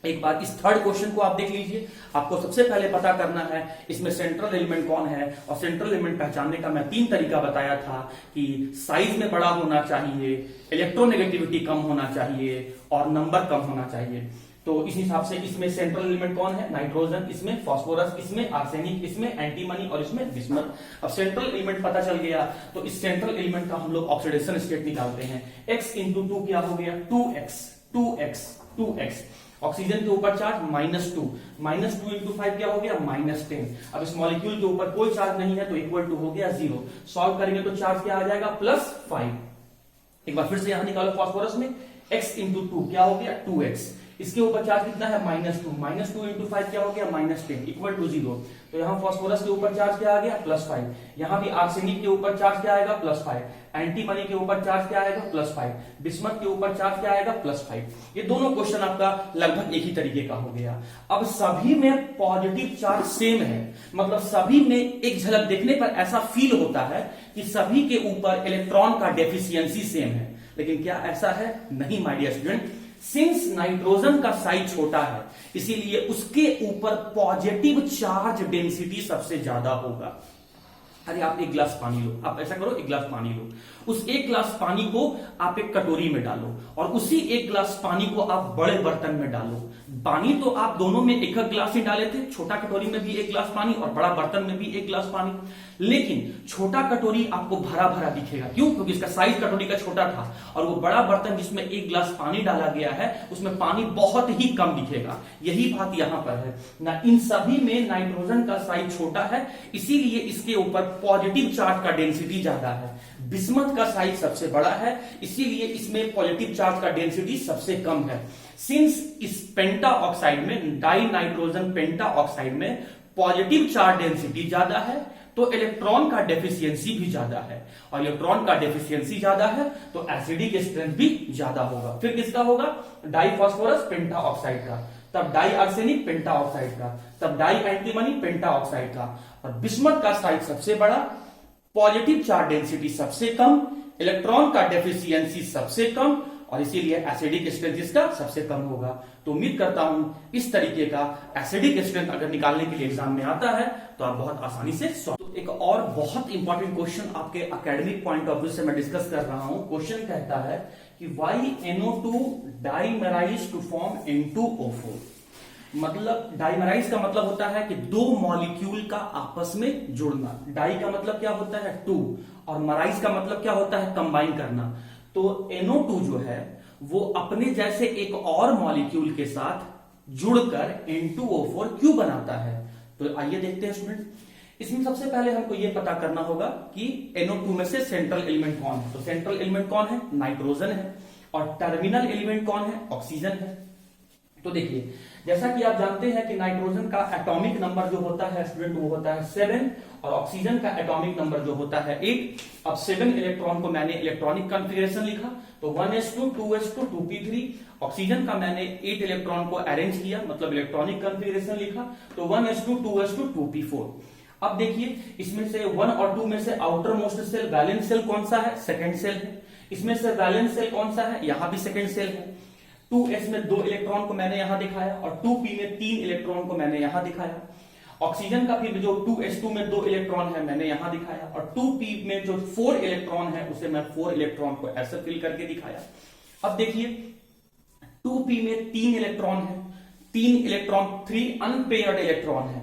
एक बार इस थर्ड क्वेश्चन को आप देख लीजिए। आपको सबसे पहले पता करना है इसमें सेंट्रल एलिमेंट कौन है, और सेंट्रल एलिमेंट पहचानने का मैं 3 तरीका बताया था कि साइज में बड़ा होना चाहिए, इलेक्ट्रोनेगेटिविटी कम होना चाहिए और नंबर कम होना चाहिए। तो इस हिसाब से इसमें सेंट्रल एलिमेंट कौन है? नाइट्रोजन, इसमें फास्फोरस, इसमें आर्सेनिक, इसमें एंटीमनी और इसमें बिस्मथ। अब सेंट्रल एलिमेंट पता चल गया तो इस सेंट्रल एलिमेंट का हम लोग ऑक्सीडेशन स्टेट निकालते हैं। x इंटू 2 क्या हो गया? 2x। ऑक्सीजन के ऊपर चार्ज -2 इंटू 5 क्या हो गया? -10। अब इस मॉलिक्यूल के ऊपर कोई चार्ज नहीं है तो इक्वल टू हो गया 0। सॉल्व करेंगे तो चार्ज क्या आ जाएगा? +5। एक बार फिर से यहां निकालो फास्फोरस में, x इंटू 2 क्या हो गया? 2x। इसके ऊपर चार्ज कितना है? -2 इंटू 5 क्या हो गया? -10 इक्वल टू 0। तो यहां फास्फोरस के ऊपर चार्ज क्या आ गया? +5। यहां भी आर्सेनिक के ऊपर चार्ज क्या आएगा? +5। एंटीमनी के ऊपर चार्ज क्या आएगा? +5। बिस्मथ के ऊपर चार्ज क्या आएगा? +5। ये दोनों क्वेश्चन आपका लगभग एक ही तरीके का हो गया। अब सभी में पॉजिटिव चार्ज सेम है, मतलब सभी में एक झलक देखने पर ऐसा फील होता है कि सभी के ऊपर इलेक्ट्रॉन का डेफिशिएंसी सेम है, लेकिन क्या ऐसा है? नहीं my dear student. Since nitrogen का साइज छोटा है इसीलिए उसके ऊपर पॉजिटिव चार्ज डेंसिटी सबसे ज्यादा होगा। अरे आप एक गिलास पानी लो, आप ऐसा करो, एक गिलास पानी लो, उस एक गिलास पानी को आप एक कटोरी में डालो और उसी एक गिलास पानी को आप बड़े बर्तन में डालो। पानी तो आप दोनों में एक गिलास ही डाले थे, छोटा कटोरी में भी एक गिलास पानी और बड़ा बर्तन में भी एक गिलास पानी, लेकिन छोटा कटोरी आपको भरा भरा दिखेगा। क्यों? क्योंकि इसका साइज कटोरी का छोटा था, और वो बड़ा बर्तन जिसमें एक गिलास पानी डाला गया है उसमें पानी बहुत ही कम दिखेगा। यही बात यहां पर है ना, इन सभी में नाइट्रोजन का साइज छोटा है इसीलिए इसके ऊपर पॉजिटिव चार्ज का डेंसिटी ज्यादा है। बिस्मथ का साइज सबसे बड़ा है इसीलिए इसमें पॉजिटिव चार्ज का डेंसिटी सबसे कम है। सिंस इस पेंटा ऑक्साइड में, डाई नाइट्रोजन पेंटा ऑक्साइड में पॉजिटिव चार्ज डेंसिटी ज्यादा है तो इलेक्ट्रॉन का डेफिशिएंसी भी ज्यादा है, और इलेक्ट्रॉन का डेफिशिएंसी ज्यादा है तो एसिडिक स्ट्रेंथ भी ज्यादा होगा। फिर किसका होगा? डाई फास्फोरस पेंटा ऑक्साइड का। तब डाई आर्सेनिक पेंटा ऑक्साइड का, तब डाई एंटीमनी पेंटा ऑक्साइड का। और बिस्मथ का साइज सबसे बड़ा, पॉजिटिव चार्ज डेंसिटी सबसे कम, इलेक्ट्रॉन का डेफिशिएंसी सबसे कम, और इसीलिए एसिडिक स्ट्रेंथ इसका सबसे कम होगा। तो उम्मीद करता हूं इस तरीके का एसिडिक स्ट्रेंथ अगर निकालने के लिए एग्जाम में आता है तो आप बहुत आसानी से सॉल्व। तो एक और बहुत इंपॉर्टेंट क्वेश्चन आपके एकेडमिक पॉइंट ऑफ व्यू से मैं डिस्कस कर रहा हूं। क्वेश्चन कहता है कि Y NO2 डाइमेराइज to form N2O4। मतलब डाइमेराइज का मतलब होता है कि दो मॉलिक्यूल का आपस में जुड़ना। डाई का मतलब क्या होता है, टू, और मराइज का मतलब क्या होता है, कंबाइन करना। तो NO2 जो है वो अपने जैसे एक और मॉलिक्यूल के साथ जुड़कर N2O4 क्यों बनाता है। तो आइए देखते हैं स्टूडेंट। इसमें सबसे पहले हमको ये पता करना होगा कि NO2 में से सेंट्रल एलिमेंट कौन है। तो सेंट्रल एलिमेंट कौन है, नाइट्रोजन है, और टर्मिनल एलिमेंट कौन है, ऑक्सीजन है। तो देखिए, जैसा कि आप जानते हैं कि नाइट्रोजन का एटॉमिक नंबर जो होता है स्टूडेंट वो होता है 7, और ऑक्सीजन का एटॉमिक नंबर जो होता है 8। अब 7 इलेक्ट्रॉन को मैंने इलेक्ट्रॉनिक कॉन्फ़िगरेशन लिखा, तो 1s2 2s2 2p3। ऑक्सीजन का मैंने 8 इलेक्ट्रॉन को अरेंज किया, मतलब इलेक्ट्रॉनिक कॉन्फ़िगरेशन लिखा, तो 1s2 2s2 2p4। अब देखिए, इसमें से 1 और 2 में से outermost shell valence shell कौन सा है, सेकेंड सेल है। इसमें से वैलेंस सेल कौन सा है, यहां भी सेकेंड सेल है। 2s में 2 इलेक्ट्रॉन को मैंने यहां दिखाया, और 2p में 3 इलेक्ट्रॉन को मैंने यहां दिखाया। ऑक्सीजन का फिर जो 2s2 में 2 इलेक्ट्रॉन है मैंने यहां दिखाया, और 2p में जो 4 इलेक्ट्रॉन है उसे मैं 4 इलेक्ट्रॉन को ऐसे फिल करके दिखाया। अब देखिए, 2p में 3 इलेक्ट्रॉन है, 3 इलेक्ट्रॉन 3 अनपेयर्ड इलेक्ट्रॉन है,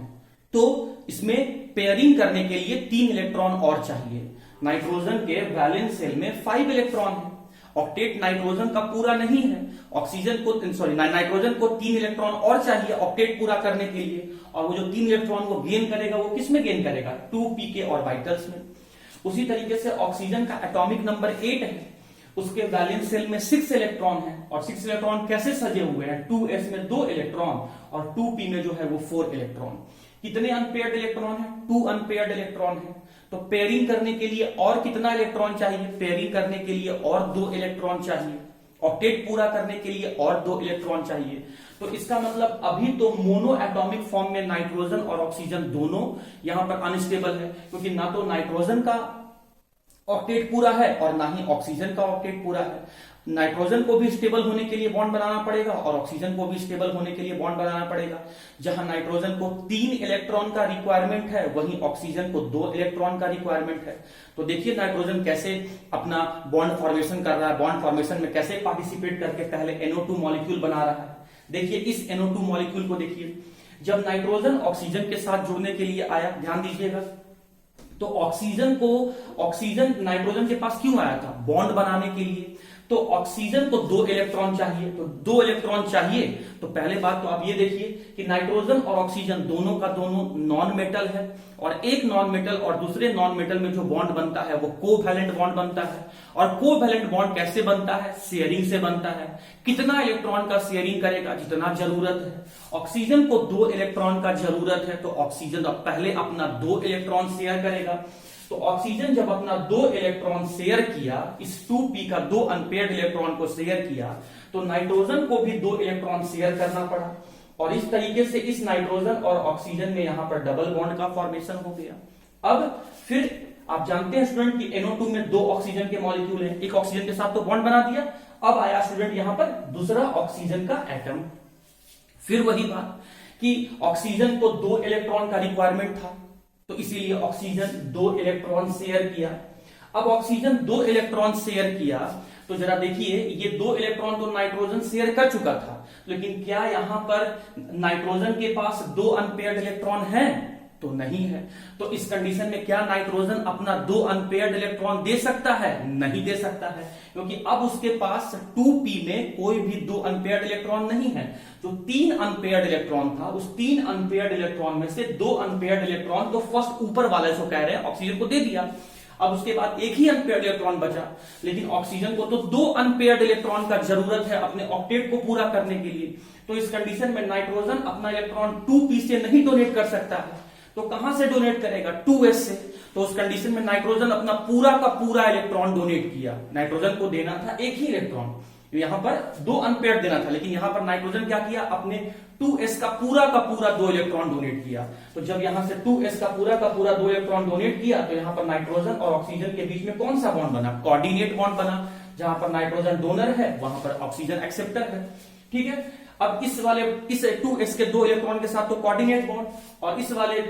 तो इसमें पेयरिंग करने के लिए 3 इलेक्ट्रॉन और चाहिए। नाइट्रोजन के वैलेंस सेल में 5 इलेक्ट्रॉन है, ऑक्टेट नाइट्रोजन का पूरा नहीं है। ऑक्सीजन को नाइट्रोजन को 3 इलेक्ट्रॉन और चाहिए ऑक्टेट पूरा करने के लिए, और वो जो 3 इलेक्ट्रॉन को गेन करेगा वो किस में गेन करेगा, 2p के ऑर्बिटल्स में। उसी तरीके से ऑक्सीजन का एटॉमिक नंबर 8 है, उसके वैलेंस सेल में 6 इलेक्ट्रॉन है, और 6 इलेक्ट्रॉन कैसे सजे हुए हैं, 2s में 2 इलेक्ट्रॉन और 2p में जो है वो 4 इलेक्ट्रॉन। कितने अनपेयर्ड इलेक्ट्रॉन है, 2 अनपेयर्ड इलेक्ट्रॉन है। तो पेयरिंग करने के लिए और कितना इलेक्ट्रॉन चाहिए, पेयरिंग करने के लिए और 2 इलेक्ट्रॉन चाहिए, ऑक्टेट पूरा करने के लिए और 2 इलेक्ट्रॉन चाहिए। तो इसका मतलब अभी तो मोनो एटॉमिक फॉर्म में नाइट्रोजन और ऑक्सीजन दोनों यहां पर अनस्टेबल है, क्योंकि ना तो नाइट्रोजन का ऑक्टेट पूरा है और ना ही ऑक्सीजन का ऑक्टेट पूरा है। नाइट्रोजन को भी स्टेबल होने के लिए बॉन्ड बनाना पड़ेगा और ऑक्सीजन को भी स्टेबल होने के लिए बॉन्ड बनाना पड़ेगा। जहां नाइट्रोजन को 3 इलेक्ट्रॉन का रिक्वायरमेंट है वहीं ऑक्सीजन को 2 इलेक्ट्रॉन का रिक्वायरमेंट है। तो देखिए नाइट्रोजन कैसे अपना बॉन्ड फॉर्मेशन कर रहा है, बॉन्ड फॉर्मेशन में कैसे पार्टिसिपेट करके पहले NO2 मॉलिक्यूल बना रहा है। देखिए इस NO2 मॉलिक्यूल को देखिए, जब नाइट्रोजन ऑक्सीजन के साथ जुड़ने के लिए आया, ध्यान दीजिएगा, तो ऑक्सीजन नाइट्रोजन के पास क्यों आया था, बॉन्ड बनाने के लिए। तो ऑक्सीजन को 2 इलेक्ट्रॉन चाहिए, तो 2 इलेक्ट्रॉन चाहिए। तो पहले बात तो आप ये देखिए कि नाइट्रोजन और ऑक्सीजन दोनों का दोनों नॉन मेटल है, और एक नॉन मेटल और दूसरे नॉन मेटल में जो बॉन्ड बनता है वो कोवैलेंट बॉन्ड बनता है। और कोवैलेंट बॉन्ड कैसे बनता है, शेयरिंग से बनता है। कितना इलेक्ट्रॉन का शेयरिंग करेगा, जितना जरूरत है। ऑक्सीजन को 2 इलेक्ट्रॉन का जरूरत है, तो ऑक्सीजन अब पहले अपना 2 इलेक्ट्रॉन शेयर करेगा। तो ऑक्सीजन जब अपना 2 इलेक्ट्रॉन शेयर किया, इस 2p का 2 अनपेयर्ड इलेक्ट्रॉन को शेयर किया, तो नाइट्रोजन को भी 2 इलेक्ट्रॉन शेयर करना पड़ा, और इस तरीके से इस नाइट्रोजन और ऑक्सीजन में यहां पर डबल बॉन्ड का फॉर्मेशन हो गया। अब फिर आप जानते हैं स्टूडेंट कि NO2 में 2 ऑक्सीजन के मॉलिक्यूल हैं, एक ऑक्सीजन के साथ तो बॉन्ड बना दिया। अब आया स्टूडेंट यहां पर दूसरा ऑक्सीजन का एटम। फिर वही बात कि ऑक्सीजन को 2 इलेक्ट्रॉन का रिक्वायरमेंट था, तो इसीलिए ऑक्सीजन 2 इलेक्ट्रॉन शेयर किया। अब ऑक्सीजन 2 इलेक्ट्रॉन शेयर किया, तो जरा देखिए ये 2 इलेक्ट्रॉन तो नाइट्रोजन शेयर कर चुका था, लेकिन क्या यहां पर नाइट्रोजन के पास 2 अनपेयर्ड इलेक्ट्रॉन हैं, तो नहीं है। तो इस कंडीशन में क्या नाइट्रोजन अपना 2 अनपेयर्ड इलेक्ट्रॉन दे सकता है, नहीं दे सकता है, क्योंकि अब उसके पास 2p में कोई भी 2 अनपेयर्ड इलेक्ट्रॉन नहीं है। जो 3 अनपेयर्ड इलेक्ट्रॉन था, उस 3 अनपेयर्ड इलेक्ट्रॉन में से 2 अनपेयर्ड इलेक्ट्रॉन तो फर्स्ट ऊपर वाले जो कह रहे हैं ऑक्सीजन को दे दिया। अब उसके बाद एक ही अनपेयर्ड इलेक्ट्रॉन बचा, लेकिन ऑक्सीजन को तो 2 अनपेयर्ड इलेक्ट्रॉन का जरूरत है अपने ऑक्टेट को पूरा करने के लिए। तो इस कंडीशन में नाइट्रोजन अपना इलेक्ट्रॉन 2p से नहीं डोनेट कर सकता है, तो कहां से डोनेट करेगा, 2s से। तो उस कंडीशन में नाइट्रोजन अपना पूरा का पूरा इलेक्ट्रॉन डोनेट किया। नाइट्रोजन को देना था एक ही इलेक्ट्रॉन, यहां पर 2 अनपेयर्ड देना था, लेकिन यहां पर नाइट्रोजन क्या किया, अपने 2s का पूरा 2 इलेक्ट्रॉन डोनेट किया। तो जब यहां से 2s का पूरा 2 इलेक्ट्रॉन डोनेट किया तो यहां पर नाइट्रोजन और ऑक्सीजन के बीच में कौन सा बॉन्ड बना, कोऑर्डिनेट बॉन्ड बना। जहां पर नाइट्रोजन डोनर है वहां पर ऑक्सीजन एक्सेप्टर है। ठीक है, अब इस 2s के 2 इलेक्ट्रॉन के साथ तो कोऑर्डिनेट बॉन्ड, और इस वाले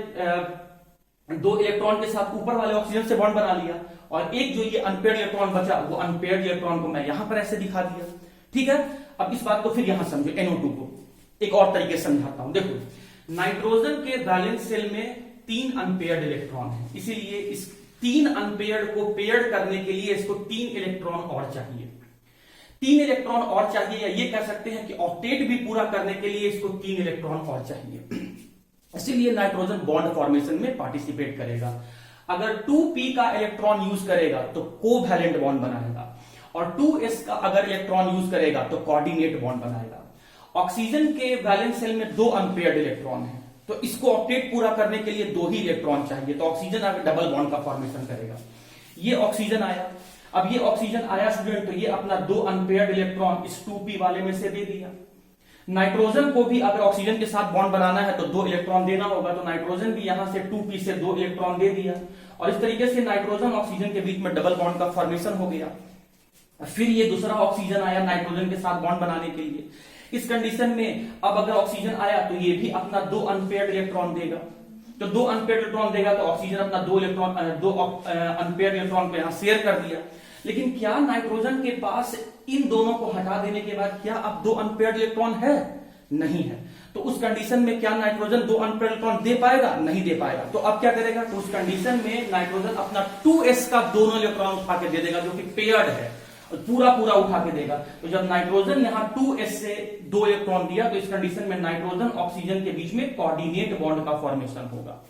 2 इलेक्ट्रॉन के साथ ऊपर वाले ऑक्सीजन से बॉन्ड बना लिया, और एक जो ये अनपेयर्ड इलेक्ट्रॉन बचा वो अनपेयर्ड इलेक्ट्रॉन को मैं यहां पर ऐसे दिखा दिया। ठीक है, अब इस बात को फिर यहां समझो, NO2 को एक और तरीके से समझाता हूं। देखो, नाइट्रोजन के वैलेंस शेल में 3 अनपेयर्ड इलेक्ट्रॉन है, इसीलिए इस 3 अनपेयर्ड को पेयर्ड करने के लिए इसको 3 इलेक्ट्रॉन और चाहिए। 3 इलेक्ट्रॉन और चाहिए, या ये कह सकते हैं कि ऑक्टेट भी पूरा करने के लिए इसको 3 इलेक्ट्रॉन और चाहिए। इसीलिए नाइट्रोजन बॉन्ड फॉर्मेशन में पार्टिसिपेट करेगा। अगर 2p का इलेक्ट्रॉन यूज करेगा तो कोवैलेंट बॉन्ड बनाएगा, और 2s का अगर इलेक्ट्रॉन यूज करेगा तो कोऑर्डिनेट बॉन्ड बनाएगा। ऑक्सीजन के वैलेंस शेल में 2 अनपेयर्ड इलेक्ट्रॉन है, तो इसको ऑक्टेट पूरा करने के लिए 2 ही इलेक्ट्रॉन चाहिए, तो ऑक्सीजन अगर डबल बॉन्ड का फॉर्मेशन करेगा। ये ऑक्सीजन आया, अब ये ऑक्सीजन आया स्टूडेंट, तो ये अपना 2 अनपेयर्ड इलेक्ट्रॉन इस 2p वाले में से दे दिया। नाइट्रोजन को भी अगर ऑक्सीजन के साथ बॉन्ड बनाना है तो 2 इलेक्ट्रॉन देना होगा, तो नाइट्रोजन भी यहां से 2p से 2 इलेक्ट्रॉन दे दिया, और इस तरीके से नाइट्रोजन ऑक्सीजन के बीच में डबल बॉन्ड का फॉर्मेशन हो गया। फिर ये दूसरा ऑक्सीजन आया नाइट्रोजन के साथ बॉन्ड बनाने के लिए। इस कंडीशन में अब अगर ऑक्सीजन आया तो ये भी अपना 2 अनपेयर्ड इलेक्ट्रॉन देगा, तो 2 अनपेयर्ड इलेक्ट्रॉन देगा तो ऑक्सीजन अपना 2 अनपेयर्ड इलेक्ट्रॉन को यहां शेयर कर दिया। लेकिन क्या नाइट्रोजन के पास इन दोनों को हटा देने के बाद क्या अब 2 अनपेयर्ड इलेक्ट्रॉन है? नहीं है। तो उस कंडीशन में क्या नाइट्रोजन 2 अनपेयर्ड इलेक्ट्रॉन दे पाएगा? नहीं दे पाएगा। तो अब क्या करेगा? तो उस कंडीशन में नाइट्रोजन अपना 2s का दोनों इलेक्ट्रॉन उठा के दे देगा, जो कि पेयर्ड है, पूरा उठा के देगा। तो जब नाइट्रोजन यहां 2s से 2 इलेक्ट्रॉन दिया तो इस कंडीशन में नाइट्रोजन ऑक्सीजन के बीच में कोऑर्डिनेट बॉन्ड का फॉर्मेशन होगा।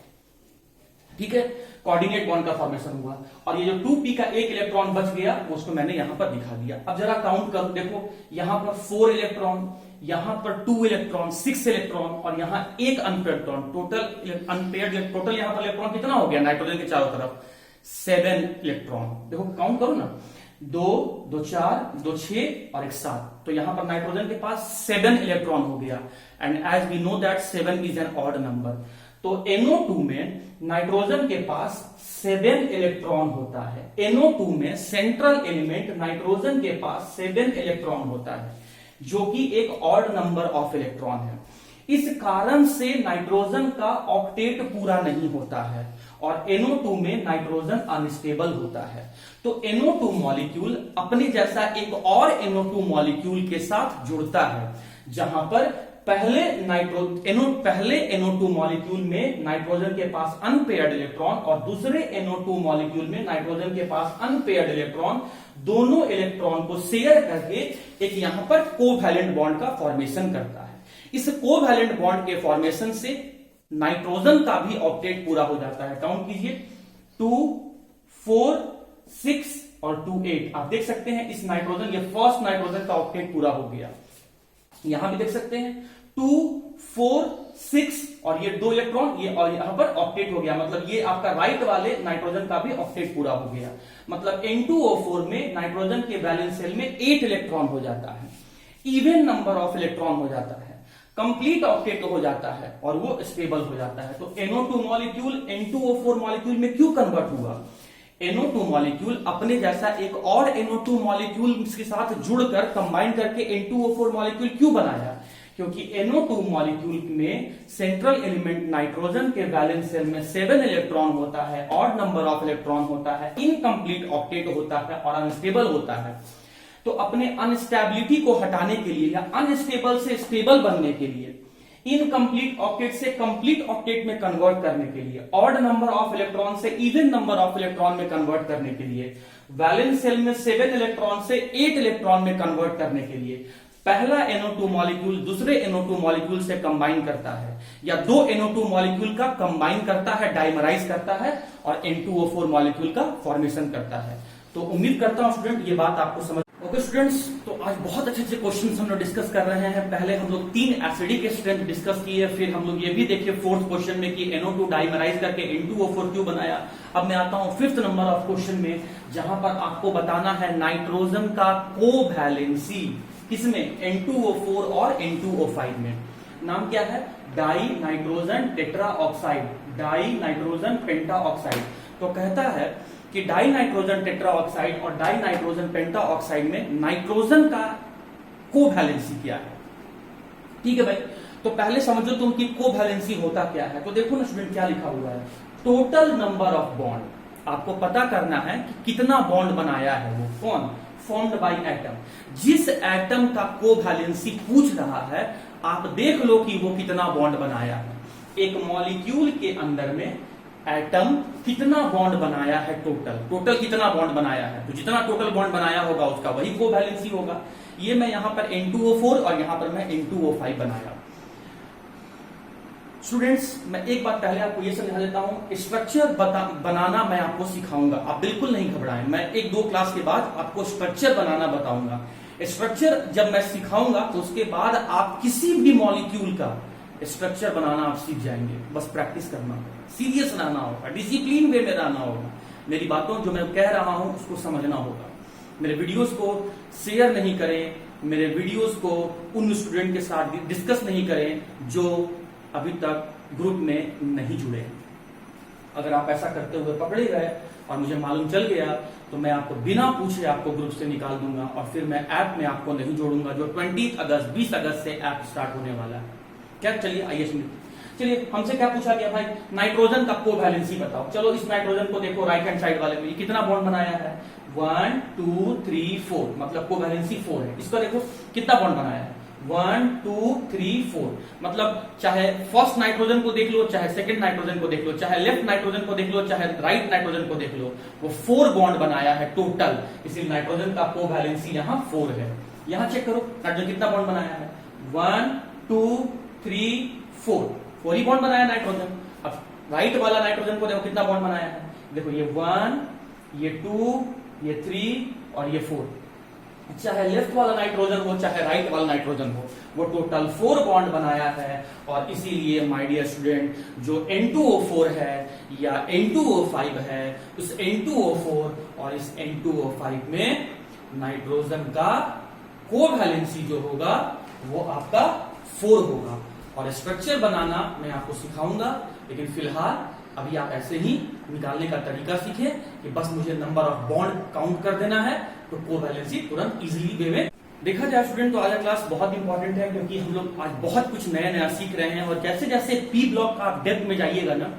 ठीक है, कोऑर्डिनेट बॉन्ड का फॉर्मेशन हुआ, और ये जो 2p का 1 इलेक्ट्रॉन बच गया उसको मैंने यहां पर दिखा दिया। अब जरा काउंट करो, देखो यहां पर 4 इलेक्ट्रॉन, यहां पर 2 इलेक्ट्रॉन, 6 इलेक्ट्रॉन, और यहां 1 unpaired electron, total unpaired, total यहां पर इलेक्ट्रॉन कितना हो गया नाइट्रोजन के चारों तरफ? 7 इलेक्ट्रॉन। देखो काउंट करो ना, 2 2 4 2 6 और 1 7, तो यहां पर नाइट्रोजन के पास 7 इलेक्ट्रॉन हो गया। And as we know that 7 is an odd number, तो NO2 में नाइट्रोजन के पास 7 इलेक्ट्रॉन होता है। NO2 में सेंट्रल एलिमेंट नाइट्रोजन के पास 7 इलेक्ट्रॉन होता है, जो कि एक ऑड नंबर ऑफ इलेक्ट्रॉन है। इस कारण से नाइट्रोजन का ऑक्टेट पूरा नहीं होता है, और NO2 में नाइट्रोजन अनस्टेबल होता है। तो NO2 मॉलिक्यूल अपने जैसा एक और NO2 मॉलिक्यूल के साथ जुड़ता है, जहां पर पहले NO2 मॉलिक्यूल में नाइट्रोजन के पास अनपेयर्ड इलेक्ट्रॉन, और दूसरे NO2 मॉलिक्यूल में नाइट्रोजन के पास अनपेयर्ड इलेक्ट्रॉन, दोनों इलेक्ट्रॉन को शेयर करके एक यहां पर कोवैलेंट बॉन्ड का फॉर्मेशन करता है। इस कोवैलेंट बॉन्ड के फॉर्मेशन से नाइट्रोजन का भी ऑक्टेट पूरा हो जाता है। काउंट कीजिए, 2 4 6 और 2 8। आप देख सकते हैं इस नाइट्रोजन, ये फर्स्ट नाइट्रोजन का ऑक्टेट पूरा हो गया। यहां भी देख सकते हैं 2 4 6 और ये 2 इलेक्ट्रॉन, ये और यहां पर ऑक्टेट हो गया, मतलब ये आपका राइट वाले नाइट्रोजन का भी ऑक्टेट पूरा हो गया। मतलब N2O4 में नाइट्रोजन के वैलेंस शेल में 8 इलेक्ट्रॉन हो जाता है, इवन नंबर ऑफ इलेक्ट्रॉन हो जाता है, कंप्लीट ऑक्टेट हो जाता है, और वो स्टेबल हो जाता है। तो NO2 मॉलिक्यूल N2O4 मॉलिक्यूल में क्यों कन्वर्ट हुआ? NO2 मॉलिक्यूल अपने जैसा एक और NO2 मॉलिक्यूल के साथ जुड़कर कंबाइन करके N2O4 मॉलिक्यूल क्यों बनाया? क्योंकि NO2 मॉलिक्यूल में सेंट्रल एलिमेंट नाइट्रोजन के वैलेंस शेल में 7 इलेक्ट्रॉन होता है, ऑड नंबर ऑफ इलेक्ट्रॉन होता है, इनकम्प्लीट ऑक्टेट होता है और अनस्टेबल होता है। तो अपने अनस्टेबिलिटी को हटाने के लिए या अनस्टेबल से स्टेबल बनने के लिए, इनकम्प्लीट ऑक्टेट से कंप्लीट ऑक्टेट में कन्वर्ट करने के लिए, ऑड नंबर ऑफ इलेक्ट्रॉन से इवन नंबर ऑफ इलेक्ट्रॉन में कन्वर्ट करने के लिए, वैलेंस शेल में 7 इलेक्ट्रॉन से 8 इलेक्ट्रॉन में कन्वर्ट करने के लिए पहला NO2 मॉलिक्यूल दूसरे NO2 मॉलिक्यूल से कंबाइन करता है, या 2 NO2 मॉलिक्यूल का कंबाइन करता है, डाइमराइज करता है, और N2O4 मॉलिक्यूल का फॉर्मेशन करता है। तो उम्मीद करता हूं स्टूडेंट ये बात आपको समझ। ओके स्टूडेंट्स, तो आज बहुत अच्छे अच्छे क्वेश्चंस हम लोग डिस्कस कर रहे हैं। पहले हम लोग 3 एसिडिक स्ट्रेंथ डिस्कस किए, फिर हम लोग ये भी देखे 4th क्वेश्चन में कि NO2 डाइमराइज करके N2O4 क्यों बनाया। अब मैं आता हूं 5th नंबर ऑफ क्वेश्चन में, जहां पर आपको बताना है नाइट्रोजन का कोवैलेंसी किसमें? N2O4 और N2O5 में। नाम क्या है? Die nitrogen tetra oxide, die nitrogen पेंटा ऑक्साइड। तो कहता है कि डाई नाइट्रोजन टेट्रा ऑक्साइड और डाई नाइट्रोजन पेंटा ऑक्साइड में नाइट्रोजन का कोवैलेंसी क्या है। ठीक है भाई, तो पहले समझो तुम कि कोवैलेंसी होता क्या है। तो देखो ना स्टूडेंट क्या लिखा हुआ है, टोटल नंबर ऑफ बॉन्ड। आपको पता करना है कि कितना बॉन्ड बनाया है वो कौन? Formed by atom. जिस एटम का कोवैलेंसी पूछ रहा है आप देख लो कि वो कितना बॉन्ड बनाया है। एक मॉलिक्यूल के अंदर में एटम कितना बॉन्ड बनाया है, टोटल कितना बॉन्ड बनाया है। तो जितना टोटल बॉन्ड बनाया होगा उसका वही कोवैलेंसी होगा। ये मैं यहां पर N2O4 और यहां पर मैं N2O5 बनाया। स्टूडेंट्स, मैं एक बात पहले आपको ये समझा देता हूं, स्ट्रक्चर बनाना मैं आपको सिखाऊंगा, आप बिल्कुल नहीं घबराएं। मैं 1-2 क्लास के बाद आपको स्ट्रक्चर बनाना बताऊंगा। स्ट्रक्चर जब मैं सिखाऊंगा तो उसके बाद आप किसी भी मॉलिक्यूल का स्ट्रक्चर बनाना आप सीख जाएंगे। बस प्रैक्टिस करना होगा, सीरियस रहना होगा, डिसिप्लिन वे में रहना होगा। मेरी बातों जो मैं कह रहा हूं उसको समझना होगा। मेरे वीडियोस को शेयर नहीं करें, मेरे वीडियोस को उन स्टूडेंट के साथ डिस्कस नहीं करें जो अभी तक ग्रुप में नहीं जुड़े। अगर आप ऐसा करते हुए पकड़े गए और मुझे मालूम चल गया तो मैं आपको बिना पूछे आपको ग्रुप से निकाल दूंगा और फिर मैं ऐप में आपको नहीं जोड़ूंगा, जो 20 अगस्त से ऐप स्टार्ट होने वाला है। क्या? चलिए आइए सुनिए। चलिए, हमसे क्या पूछा गया भाई, नाइट्रोजन का कोवैलेंसी बताओ। चलो इस नाइट्रोजन को देखो राइट हैंड साइड वाले में, कितना बॉन्ड बनाया है? 1 2 3 4, मतलब कोवैलेंसी 4 है। इसका देखो कितना बॉन्ड बनाया है, 1 2 3 4। मतलब चाहे फर्स्ट नाइट्रोजन को देख लो, चाहे सेकंड नाइट्रोजन को देख लो, चाहे लेफ्ट नाइट्रोजन को देख लो, चाहे राइट नाइट्रोजन को देख लो, वो 4 बॉन्ड बनाया है टोटल। इसलिए नाइट्रोजन का कोवैलेंसी यहाँ 4 है। यहां चेक करो नाइट्रोजन कितना बॉन्ड बनाया है, 1 2 3 4 ही बॉन्ड बनाया नाइट्रोजन। अब राइट वाला नाइट्रोजन को देखो कितना बॉन्ड बनाया है, देखो ये 1, ये 2, ये 3 और ये 4। चाहे लेफ्ट वाला नाइट्रोजन हो चाहे राइट वाला नाइट्रोजन हो, वो टोटल 4 बॉन्ड बनाया है। और इसीलिए माय डियर स्टूडेंट, जो N2O4 है या N2O5 है, उस N2O4 और इस N2O5 में नाइट्रोजन का कोवैलेंसी जो होगा वो आपका 4 होगा। और स्ट्रक्चर बनाना मैं आपको सिखाऊंगा, लेकिन फिलहाल अभी आप ऐसे ही निकालने का तरीका सीखे कि बस मुझे नंबर ऑफ बॉन्ड काउंट कर देना है तो कोवैलेंसी तुरंत इजीली वे में देखा जाए। स्टूडेंट, तो आज का क्लास बहुत इंपॉर्टेंट है क्योंकि हम लोग आज बहुत कुछ नया नया सीख रहे हैं और जैसे जैसे पी ब्लॉक का आप डेप्थ में जाइएगा ना,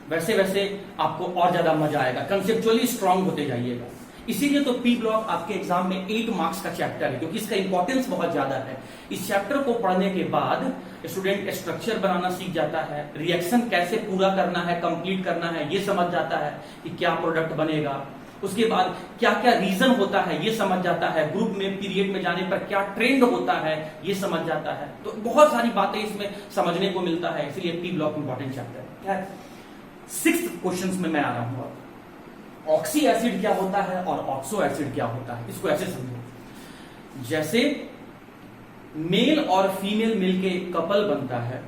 वैसे वैसे आपको और ज्यादा मजा आएगा, कंसेप्चुअली स्ट्रांग होते जाइएगा। इसीलिए तो पी ब्लॉक आपके एग्जाम में 8 मार्क्स का चैप्टर है, क्योंकि इसका इंपॉर्टेंस बहुत ज्यादा है। इस चैप्टर को पढ़ने के बाद स्टूडेंट स्ट्रक्चर बनाना सीख जाता है, रिएक्शन कैसे पूरा करना है, कंप्लीट करना है, ये समझ जाता है कि क्या प्रोडक्ट बनेगा। उसके बाद क्या क्या रीजन होता है ये समझ जाता है, ग्रुप में पीरियड में जाने पर क्या ट्रेंड होता है ये समझ जाता है। तो बहुत सारी बातें इसमें समझने को मिलता है, इसीलिए पी ब्लॉक इंपॉर्टेंट चैप्टर है। 6th क्वेश्चन में मैं आ रहा हूं। ऑक्सी एसिड क्या होता है और ऑक्सो एसिड क्या होता है, इसको ऐसे समझो। जैसे मेल और फीमेल मिलके कपल बनता है,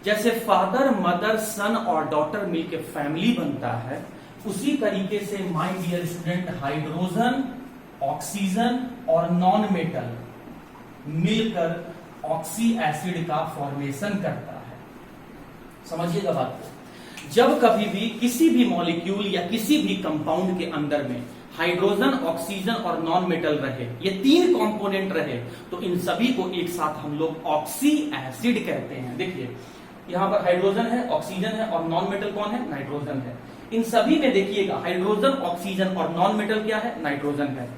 जैसे फादर मदर सन और डॉटर मिलके फैमिली बनता है, उसी तरीके से my dear student hydrogen, oxygen और नॉन मेटल मिलकर ऑक्सी एसिड का फॉर्मेशन करता है। समझिएगा बात को। जब कभी भी किसी भी मॉलिक्यूल या किसी भी कंपाउंड के अंदर में हाइड्रोजन, ऑक्सीजन और नॉन मेटल रहे, ये 3 कंपोनेंट रहे, तो इन सभी को एक साथ हम लोग ऑक्सी एसिड कहते हैं। देखिए यहां पर हाइड्रोजन है, ऑक्सीजन है और नॉन मेटल कौन है? नाइट्रोजन है। इन सभी में देखिएगा हाइड्रोजन, ऑक्सीजन और नॉन मेटल क्या है? नाइट्रोजन है।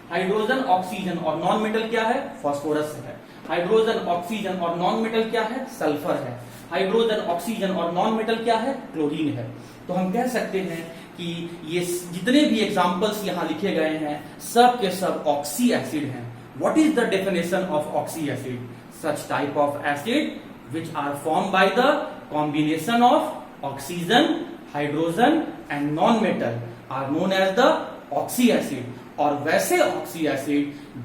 हाइड्रोजन, ऑक्सीजन और नॉन मेटल क्या है? फास्फोरस है। हाइड्रोजन, ऑक्सीजन और नॉन मेटल क्या है? सल्फर है। हाइड्रोजन, ऑक्सीजन और नॉन मेटल क्या है? क्लोरीन है। तो हम कह सकते हैं कि ये जितने भी एग्जाम्पल्स यहां लिखे गए हैं सब के सब ऑक्सी एसिड हैं। What is the definition of oxy acid? Such type of acid which are formed by the combination of oxygen, hydrogen and non-metal are known as the oxy acid। और वैसे ऑक्सी एसिड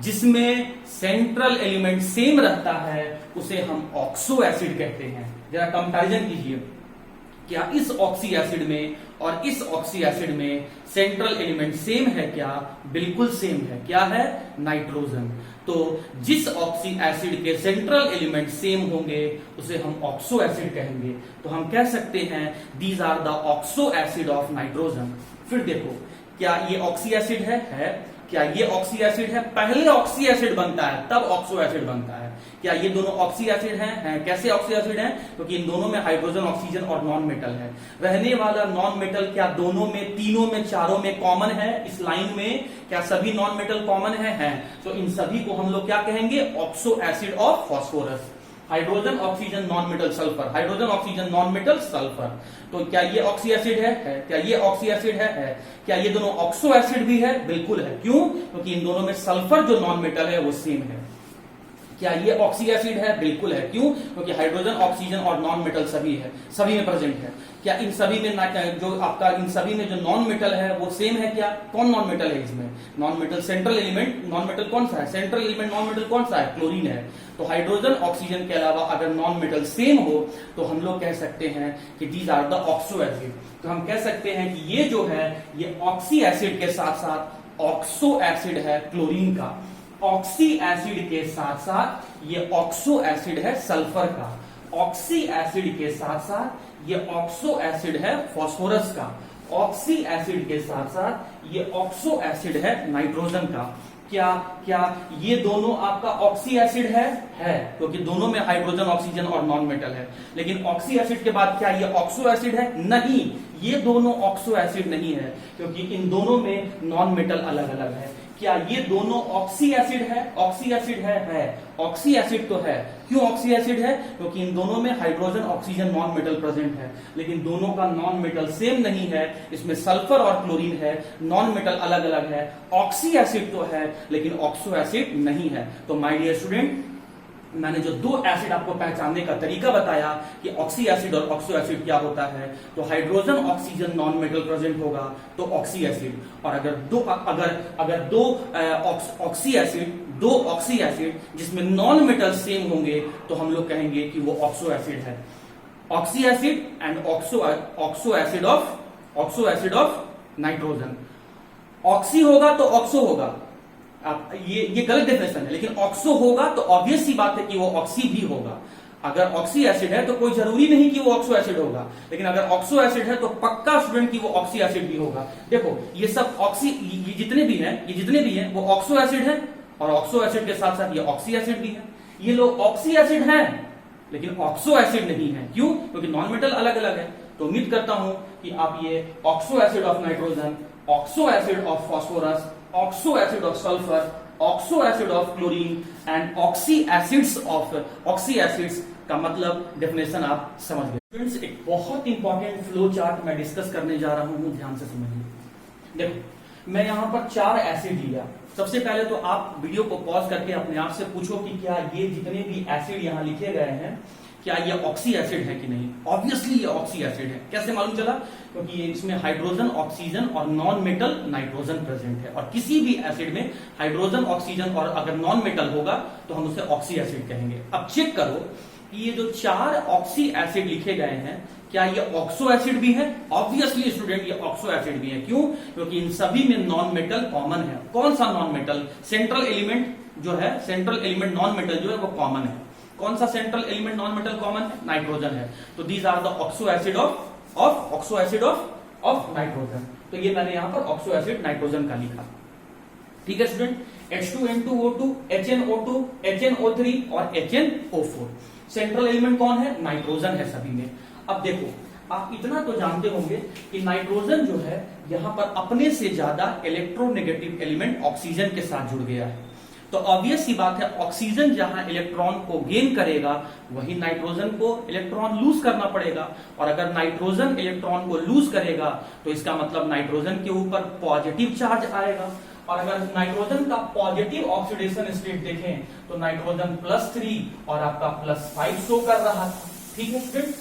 जिसमें सेंट्रल एलिमेंट सेम रहता है उसे हम ऑक्सो एसिड कहते हैं। जरा कंपैरिजन कीजिए, क्या इस ऑक्सी एसिड में और इस ऑक्सी एसिड में सेंट्रल एलिमेंट सेम है क्या? बिल्कुल सेम है। क्या है? नाइट्रोजन। तो जिस ऑक्सी एसिड के सेंट्रल एलिमेंट सेम होंगे उसे हम ऑक्सो एसिड कहेंगे। तो हम कह सकते हैं these are the oxo acid of nitrogen. फिर देखो, क्या ये ऑक्सी एसिड है? क्या ये ऑक्सी एसिड है? पहले ऑक्सी एसिड बनता है तब ऑक्सो एसिड बनता है। क्या ये दोनों ऑक्सी एसिड हैं? कैसे ऑक्सी एसिड हैं? क्योंकि इन दोनों में हाइड्रोजन, ऑक्सीजन और नॉन मेटल है। रहने वाला नॉन मेटल क्या दोनों में, तीनों में, चारों में कॉमन है? इस लाइन में क्या सभी नॉन मेटल कॉमन है? तो इन सभी को हम लोग क्या कहेंगे? Oxo acid of phosphorus. Hydrogen, oxygen, non metal, sulphur, hydrogen, oxygen, non metal, sulphur. तो क्या ये ऑक्सी एसिड है? क्या ये ऑक्सी एसिड है? क्या ये दोनों ऑक्सो एसिड भी है? बिल्कुल है। क्यों? क्योंकि इन दोनों में सल्फर जो नॉन मेटल है वो सेम है। क्या ये ऑक्सी एसिड है? बिल्कुल है। क्यों? क्योंकि हाइड्रोजन, ऑक्सीजन और नॉन मेटल सभी है, सभी में प्रेजेंट है। क्या इन सभी में जो आपका इन सभी में जो नॉन मेटल है वो सेम है? क्या कौन नॉन मेटल है इसमें? Non metal central element non metal कौन सा है? सेंट्रल एलिमेंट नॉन मेटल कौन सा है? क्लोरीन है। तो हाइड्रोजन, ऑक्सीजन के अलावा अगर नॉन मेटल सेम हो तो हम लोग कह सकते हैं कि these are the oxo acid. तो हम कह सकते हैं कि ये जो है ये ऑक्सी एसिड के साथ साथ ऑक्सो एसिड है क्लोरीन का। ऑक्सी एसिड के साथ साथ ये ऑक्सो एसिड है सल्फर का। ऑक्सी एसिड के साथ साथ ये ऑक्सो एसिड है फास्फोरस का। ऑक्सी एसिड के साथ साथ ये ऑक्सो एसिड है नाइट्रोजन का। क्या क्या ये दोनों आपका ऑक्सी एसिड है? क्योंकि दोनों में हाइड्रोजन, ऑक्सीजन और नॉन मेटल है। लेकिन ऑक्सी एसिड के बाद क्या ये ऑक्सो एसिड है? नहीं, ये दोनों ऑक्सो एसिड नहीं है, क्योंकि इन दोनों में नॉन मेटल अलग अलग है। क्या ये दोनों ऑक्सी एसिड है? ऑक्सी एसिड है। ऑक्सी एसिड तो है। क्यों ऑक्सी एसिड है? क्योंकि इन दोनों में hydrogen, oxygen, non metal present है। लेकिन दोनों का नॉन मेटल सेम नहीं है, इसमें सल्फर और क्लोरीन है, नॉन मेटल अलग अलग है। ऑक्सी एसिड तो है लेकिन ऑक्सो एसिड नहीं है। तो माय डियर स्टूडेंट, मैंने जो दो एसिड आपको पहचानने का तरीका बताया कि ऑक्सी एसिड और ऑक्सो एसिड क्या होता है, तो hydrogen, oxygen, non metal present होगा तो ऑक्सी एसिड। और अगर दो ऑक्सी एसिड जिसमें नॉन मेटल सेम होंगे तो हम लोग कहेंगे कि वो ऑक्सो एसिड है। Oxy acid and oxo acid of nitrogen. Oxy होगा तो ऑक्सो होगा, ये गलत डेफिनेशन है, लेकिन ऑक्सो होगा तो ऑब्वियस सी बात है कि वो ऑक्सी भी होगा। अगर ऑक्सी एसिड है तो कोई जरूरी नहीं कि वो ऑक्सो एसिड होगा, लेकिन अगर ऑक्सो एसिड है तो पक्का स्टूडेंट की वो ऑक्सी एसिड भी होगा। देखो ये सब ये जितने भी हैं वो ऑक्सो एसिड है, और ऑक्सो एसिड के साथ साथ ये ऑक्सी एसिड भी है। ये लोग ऑक्सी एसिड हैं लेकिन ऑक्सो एसिड नहीं है। क्यों? क्योंकि नॉन मेटल अलग अलग है। तो उम्मीद करता हूं कि आप ये oxo acid of nitrogen, oxo acid of phosphorus, oxo acid of sulphur, oxo acid of chlorine and oxy acids का मतलब डेफिनेशन आप समझ गए। फ्रेंड्स, एक बहुत इंपॉर्टेंट फ्लो चार्ट मैं डिस्कस करने जा रहा हूं, ध्यान से समझिए। देखो मैं यहां पर 4 एसिड लिया। सबसे पहले तो आप वीडियो को पॉज करके अपने आप से पूछो कि क्या ये जितने भी एसिड यहां लिखे गए हैं क्या ये ऑक्सी एसिड है कि नहीं? ऑब्वियसली ये ऑक्सी एसिड है। कैसे मालूम चला? क्योंकि इसमें हाइड्रोजन, ऑक्सीजन और नॉन मेटल नाइट्रोजन प्रेजेंट है, और किसी भी एसिड में हाइड्रोजन, ऑक्सीजन और अगर नॉन मेटल होगा तो हम उसे ऑक्सी एसिड कहेंगे। अब चेक करो कि ये जो 4 ऑक्सी एसिड लिखे गए हैं क्या ये ऑक्सो एसिड भी है? ऑब्वियसली स्टूडेंट ये ऑक्सो एसिड भी है। क्यों? क्योंकि इन सभी में नॉन मेटल कॉमन है। कौन सा नॉन मेटल? सेंट्रल एलिमेंट जो है, सेंट्रल एलिमेंट नॉन मेटल जो है वो कॉमन है। कौन सा central element non metal common है? नाइट्रोजन है। तो these are the oxo acid of nitrogen. तो ये मैंने यहां पर ऑक्सो एसिड नाइट्रोजन का लिखा। ठीक है स्टूडेंट, H2N2O2, HNO2, HNO3 और HNO4 सेंट्रल एलिमेंट कौन है? नाइट्रोजन है सभी में। अब देखो आप इतना तो जानते होंगे कि नाइट्रोजन जो है यहां पर अपने से ज्यादा इलेक्ट्रोनेगेटिव एलिमेंट ऑक्सीजन के साथ जुड़ गया है। तो ऑब्वियस सी बात है ऑक्सीजन जहां इलेक्ट्रॉन को गेन करेगा वही नाइट्रोजन को इलेक्ट्रॉन लूज करना पड़ेगा, और अगर नाइट्रोजन इलेक्ट्रॉन को लूज करेगा तो इसका मतलब नाइट्रोजन के ऊपर पॉजिटिव चार्ज आएगा। और अगर नाइट्रोजन का पॉजिटिव ऑक्सीडेशन स्टेट देखें तो नाइट्रोजन +3 और आपका +5 शो कर रहा था। ठीक है स्टूडेंट,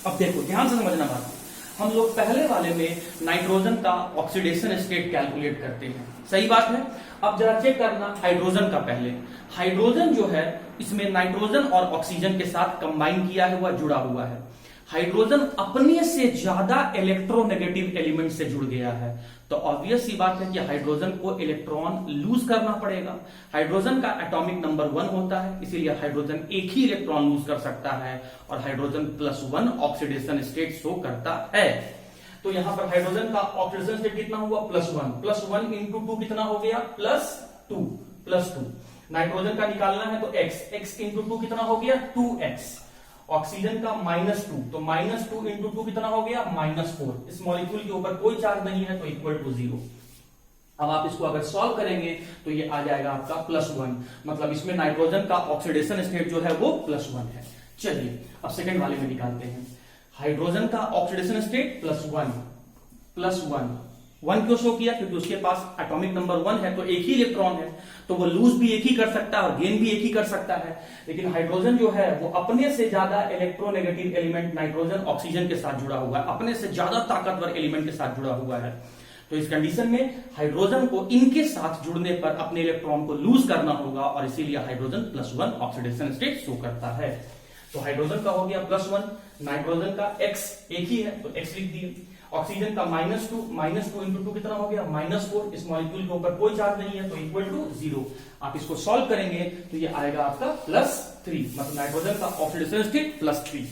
अब देखो ध्यान से समझना बात। हम लोग पहले वाले में नाइट्रोजन का ऑक्सीडेशन स्टेट कैलकुलेट करते हैं, सही बात है। अब जरा चेक करना हाइड्रोजन का। पहले हाइड्रोजन जो है इसमें नाइट्रोजन और ऑक्सीजन के साथ कंबाइन किया हुआ जुड़ा हुआ है। हाइड्रोजन अपने से ज्यादा इलेक्ट्रोनेगेटिव एलिमेंट से जुड़ गया है, तो ऑब्वियस सी बात है कि हाइड्रोजन को इलेक्ट्रॉन लूज करना पड़ेगा। हाइड्रोजन का एटॉमिक नंबर 1 होता है, इसीलिए हाइड्रोजन एक ही इलेक्ट्रॉन लूज कर सकता है और हाइड्रोजन +1 ऑक्सीडेशन स्टेट शो करता है। तो यहां पर हाइड्रोजन का ऑक्सीडेशन स्टेट कितना हुआ, +1 इंटू 2 कितना हो गया, +2। नाइट्रोजन का निकालना है तो x इंटू 2 कितना हो गया, 2x। ऑक्सीजन का -2, तो -2 इंटू 2 कितना हो गया, -4। इस मॉलिक्यूल के ऊपर कोई चार्ज नहीं है तो इक्वल टू 0। अब आप इसको अगर सॉल्व करेंगे तो ये आ जाएगा आपका +1, मतलब इसमें नाइट्रोजन का ऑक्सीडेशन स्टेट जो है वो +1 है। चलिए अब सेकंड वाले में निकालते हैं। हाइड्रोजन का ऑक्सीडेशन स्टेट +1 क्यों शो किया, क्योंकि उसके पास एटॉमिक नंबर 1 है, तो एक ही इलेक्ट्रॉन है, तो वो लूज भी एक ही कर सकता है और गेन भी एक ही कर सकता है। लेकिन हाइड्रोजन जो है वो अपने से ज्यादा इलेक्ट्रोनेगेटिव एलिमेंट नाइट्रोजन ऑक्सीजन के साथ जुड़ा हुआ है, अपने से ज्यादा ताकतवर एलिमेंट के साथ जुड़ा हुआ है। तो इस कंडीशन में हाइड्रोजन को इनके साथ जुड़ने पर अपने इलेक्ट्रॉन को लूज करना होगा और इसीलिए हाइड्रोजन +1 ऑक्सीडेशन स्टेट शो करता है। तो हाइड्रोजन का हो गया +1, नाइट्रोजन का x एक ही है तो x लिख दिए। ऑक्सीजन का -2 इंटू 2 कितना हो गया, -4। इस मॉलिक्यूल के ऊपर कोई चार्ज नहीं है तो इक्वल टू 0। आप इसको सॉल्व करेंगे तो ये आएगा आपका +3, मतलब नाइट्रोजन का ऑक्सीडेशन स्टेट +3।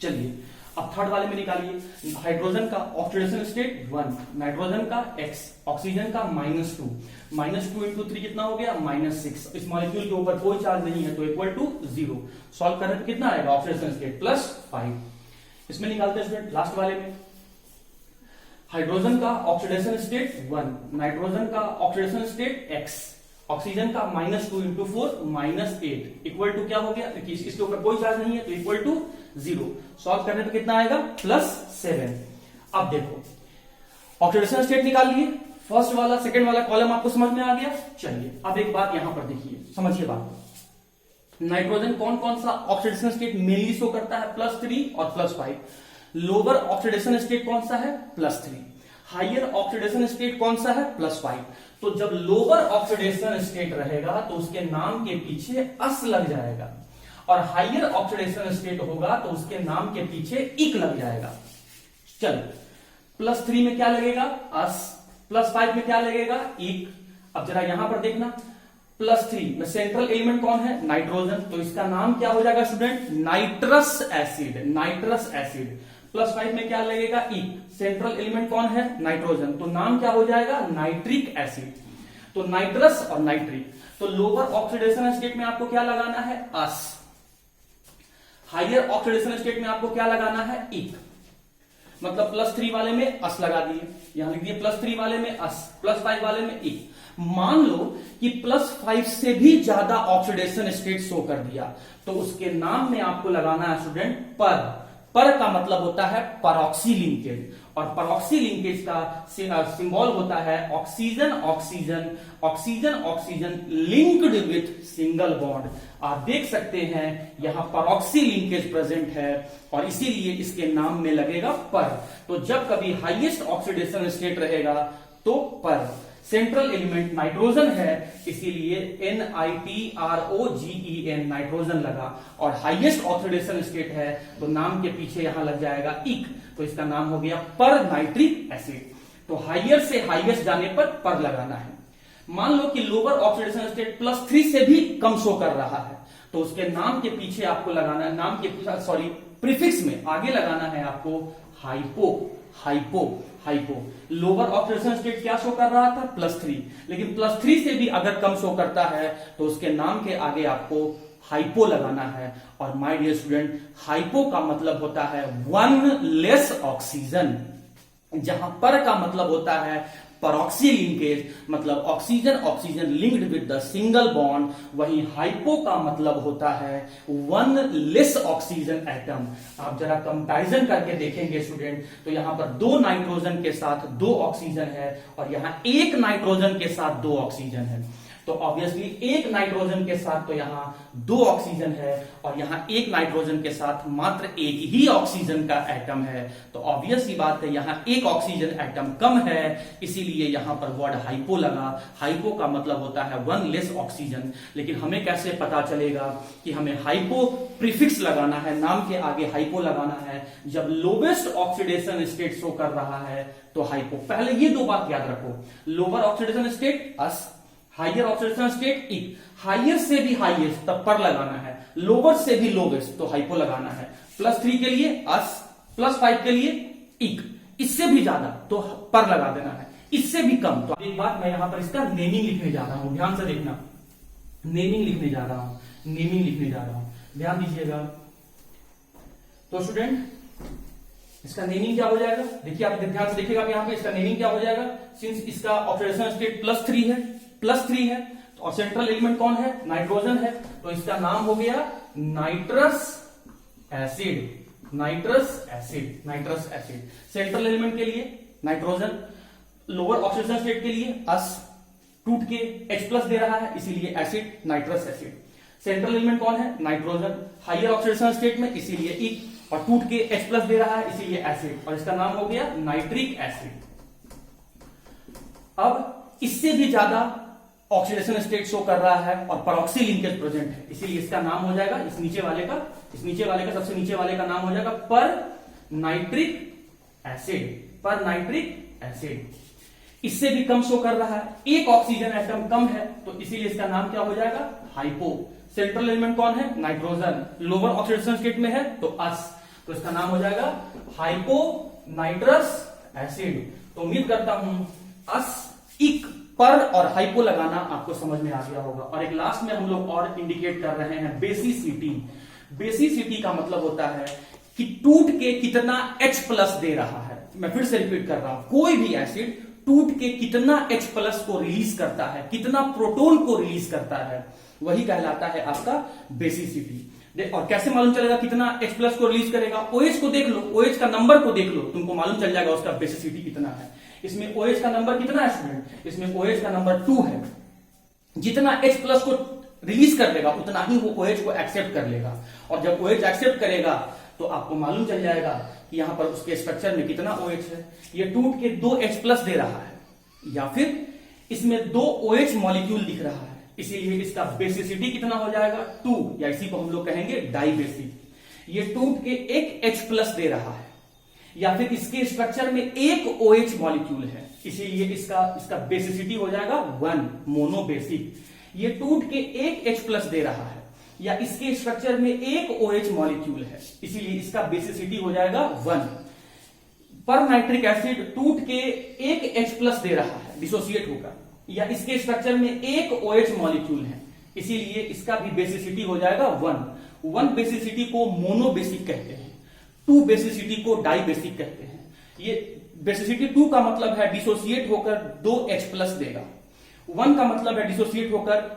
चलिए अब थर्ड वाले में निकालिए। हाइड्रोजन का ऑक्सीडेशन स्टेट 1, नाइट्रोजन का x, ऑक्सीजन का -2 इंटू 3 कितना हो गया, -6। इस मॉलिक्यूल के ऊपर कोई चार्ज नहीं है तो इक्वल टू 0। सॉल्व करें तो कितना आएगा, ऑक्सीडेशन स्टेट +5। इसमें निकालते हैं स्टूडेंट लास्ट वाले में। हाइड्रोजन का ऑक्सीडेशन स्टेट 1, नाइट्रोजन का ऑक्सीडेशन स्टेट x, ऑक्सीजन का -2 इंटू 4 -8 इक्वल टू क्या हो गया, इसके ऊपर कोई चार्ज नहीं है तो इक्वल टू 0। सॉल्व करने पे कितना आएगा, +7। अब देखो ऑक्सीडेशन स्टेट निकाल लिए, फर्स्ट वाला सेकंड वाला कॉलम आपको समझ में आ गया। चलिए अब एक बात यहां पर देखिए, समझिए बात। नाइट्रोजन कौन कौन सा ऑक्सीडेशन स्टेट मेनली शो करता है, +3 और +5। लोअर ऑक्सीडेशन स्टेट कौन सा है, +3। हायर ऑक्सीडेशन स्टेट कौन सा है, +5। तो जब लोअर ऑक्सीडेशन स्टेट रहेगा तो उसके नाम के पीछे अस लग जाएगा, और हायर ऑक्सीडेशन स्टेट होगा तो उसके नाम के पीछे इक लग जाएगा। चलो +3 में क्या लगेगा, अस, +5 में क्या लगेगा, इक। अब जरा यहां पर देखना, +3 में सेंट्रल एलिमेंट कौन है, नाइट्रोजन, तो इसका नाम क्या हो जाएगा स्टूडेंट, नाइट्रस एसिड। +5 में क्या लगेगा, ई। सेंट्रल एलिमेंट कौन है, नाइट्रोजन, तो नाम क्या हो जाएगा, नाइट्रिक एसिड। तो नाइट्रस और नाइट्रिक। तो लोअर ऑक्सीडेशन स्टेट में आपको क्या लगाना है, अस। हायर ऑक्सीडेशन स्टेट में आपको क्या लगाना है, इक। मतलब +3 वाले में अस लगा दिए, यहां लिख दिए +3 वाले में अस, +5 वाले में इक। मान लो कि +5 से भी ज्यादा ऑक्सीडेशन स्टेट शो कर दिया तो उसके नाम में आपको लगाना है स्टूडेंट पर का मतलब होता है परऑक्सी लिंकेज, और परऑक्सी लिंकेज का सिंबल होता है oxygen linked with single bond. आप देख सकते हैं यहां परऑक्सी लिंकेज प्रेजेंट है और इसीलिए इसके नाम में लगेगा पर। तो जब कभी हाईएस्ट ऑक्सीडेशन स्टेट रहेगा तो पर। सेंट्रल एलिमेंट नाइट्रोजन है इसीलिए NitroGen नाइट्रोजन लगा, और हाईएस्ट ऑक्सीडेशन स्टेट है तो नाम के पीछे यहां लग जाएगा इक, तो इसका नाम हो गया पर नाइट्रिक एसिड। तो हायर से हाईएस्ट जाने पर लगाना है। मान लो कि लोअर ऑक्सीडेशन स्टेट +3 से भी कम शो कर रहा है तो उसके नाम के पीछे आपको लगाना है, नाम के प्रीफिक्स में आगे लगाना है आपको हाइपो। लोअर ऑक्सीडेशन स्टेट क्या शो कर रहा था, +3, लेकिन +3 से भी अगर कम शो करता है तो उसके नाम के आगे आपको हाइपो लगाना है। और माय डियर स्टूडेंट, हाइपो का मतलब होता है 1 लेस ऑक्सीजन, जहां पर का मतलब होता है परऑक्सी लिंकेज, मतलब oxygen linked with the single bond. वहीं हाइपो का मतलब होता है 1 लेस ऑक्सीजन एटम। आप जरा कंपैरिजन करके देखेंगे स्टूडेंट तो यहां पर 2 नाइट्रोजन के साथ 2 ऑक्सीजन है और यहां 1 नाइट्रोजन के साथ 2 ऑक्सीजन है। तो तो ऑब्वियसली एक नाइट्रोजन के साथ तो यहां 2 ऑक्सीजन है और यहां एक नाइट्रोजन के साथ मात्र एक ही ऑक्सीजन का एटम है। तो ऑब्वियस सी बात है यहां एक ऑक्सीजन एटम कम है, इसीलिए यहां पर वर्ड हाइपो लगा। हाइपो का मतलब होता है 1 लेस ऑक्सीजन। लेकिन हमें कैसे पता चलेगा कि हमें हाइपो प्रीफिक्स लगाना है, नाम के आगे हाइपो लगाना है जब लोवेस्ट ऑक्सीडेशन स्टेट शो कर रहा है तो हाइपो। पहले ये 2 बात याद रखो, लोअर ऑक्सीडेशन स्टेट अस, हाइयर ऑक्सीडेशन स्टेट इक। हाइयर से भी हाईएस्ट तब पर लगाना है, लोअर से भी लोवेस्ट तो हाइपो लगाना है। +3 के लिए अस, +5 के लिए इक, इससे भी ज्यादा तो पर लगा देना है, इससे भी कम। तो एक बात मैं यहां पर इसका नेमिंग लिखने जा रहा हूं, ध्यान से देखना, नेमिंग लिखने जा रहा हूं, नेमिंग लिखने जा रहा हूं, ध्यान दीजिएगा। तो स्टूडेंट इसका नेमिंग क्या हो जाएगा, देखिए आप ध्यान से देखिएगा यहां पे इसका नेमिंग क्या हो जाएगा। सिंस इसका ऑक्सीडेशन स्टेट +3 है और सेंट्रल एलिमेंट कौन है, नाइट्रोजन है, तो इसका नाम हो गया nitrous acid. Nitrous acid, nitrous acid. Central element के लिए नाइट्रोजन, लोअर ऑक्सीडेशन स्टेट के लिए अस, टूट के H+ दे रहा है इसीलिए acid, nitrous acid. Central element कौन है, नाइट्रोजन, हाइयर ऑक्सीडेशन स्टेट में इसीलिए इक, और टूट के H+ दे रहा है इसीलिए एसिड, और इसका नाम हो गया नाइट्रिक एसिड। अब इससे भी ज्यादा ऑक्सीडेशन स्टेट शो कर रहा है और परऑक्सी लिंकेज प्रेजेंट है, इसीलिए इसका नाम हो जाएगा इस नीचे वाले का सबसे नीचे वाले का नाम हो जाएगा पर नाइट्रिक एसिड, पर नाइट्रिक एसिड। इससे भी कम शो कर रहा है, एक ऑक्सीजन एटम कम है, तो इसीलिए इसका नाम क्या हो जाएगा, हाइपो। सेंट्रल एलिमेंट कौन है, नाइट्रोजन, लोअर ऑक्सीडेशन स्टेट में है तो अस, तो इसका नाम हो जाएगा हाइपो नाइट्रस एसिड। तो उम्मीद करता हूं अस, इक, पर और हाइपो लगाना आपको समझ में आ गया होगा। और एक लास्ट में हम लोग और इंडिकेट कर रहे हैं बेसिसिटी। बेसिसिटी का मतलब होता है कि टूट के कितना H+ दे रहा है। मैं फिर से रिपीट कर रहा हूं, कोई भी एसिड टूट के कितना H+ को रिलीज करता है, कितना प्रोटॉन को रिलीज करता है, वही कहलाता है आपका बेसिसिटी। और कैसे मालूम चलेगा कितना H+ को रिलीज करेगा, OH को देख लो, OH का नंबर को देख लो, तुमको मालूम चल जाएगा उसका बेसिसिटी कितना है। इसमें OH का नंबर कितना है स्टूडेंट, इसमें OH का नंबर 2 है। जितना H+ को रिलीज कर लेगा उतना ही वो OH को एक्सेप्ट कर लेगा, और जब OH एक्सेप्ट करेगा तो आपको मालूम चल जाएगा कि यहां पर उसके स्ट्रक्चर में कितना OH है। ये टूट के 2 H+ दे रहा है, या फिर इसमें 2 OH मॉलिक्यूल दिख रहा है, इसीलिए इसका बेसिसिटी कितना हो जाएगा 2, या इसी को हम लोग कहेंगे डाइबेसिक। ये टूट के 1 H+ दे रहा है, या फिर इसके स्ट्रक्चर में 1 OH मॉलिक्यूल है, इसीलिए इसका बेसिसिटी हो जाएगा 1, मोनोबेसिक। ये टूट के 1 H+ दे रहा है, या इसके स्ट्रक्चर में 1 OH मॉलिक्यूल है, इसीलिए इसका बेसिसिटी हो जाएगा 1। पर नाइट्रिक एसिड टूट के 1 H+ दे रहा है डिसोसिएट होकर, या इसके स्ट्रक्चर में 1 OH मॉलिक्यूल है, इसीलिए इसका भी बेसिसिटी हो जाएगा 1। 1 बेसिसिटी को मोनोबेसिक कहते हैं, 2 बेसिसिटी को डाइबेसिक कहते हैं। ये बेसिसिटी 2 का मतलब है डिसोसिएट होकर 2 H+ देगा, 1 का मतलब है डिसोसिएट होकर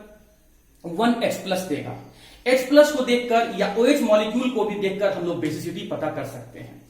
1 H+ देगा। H+ को देखकर या OH मॉलिक्यूल को भी देखकर हम लोग बेसिसिटी पता कर सकते हैं।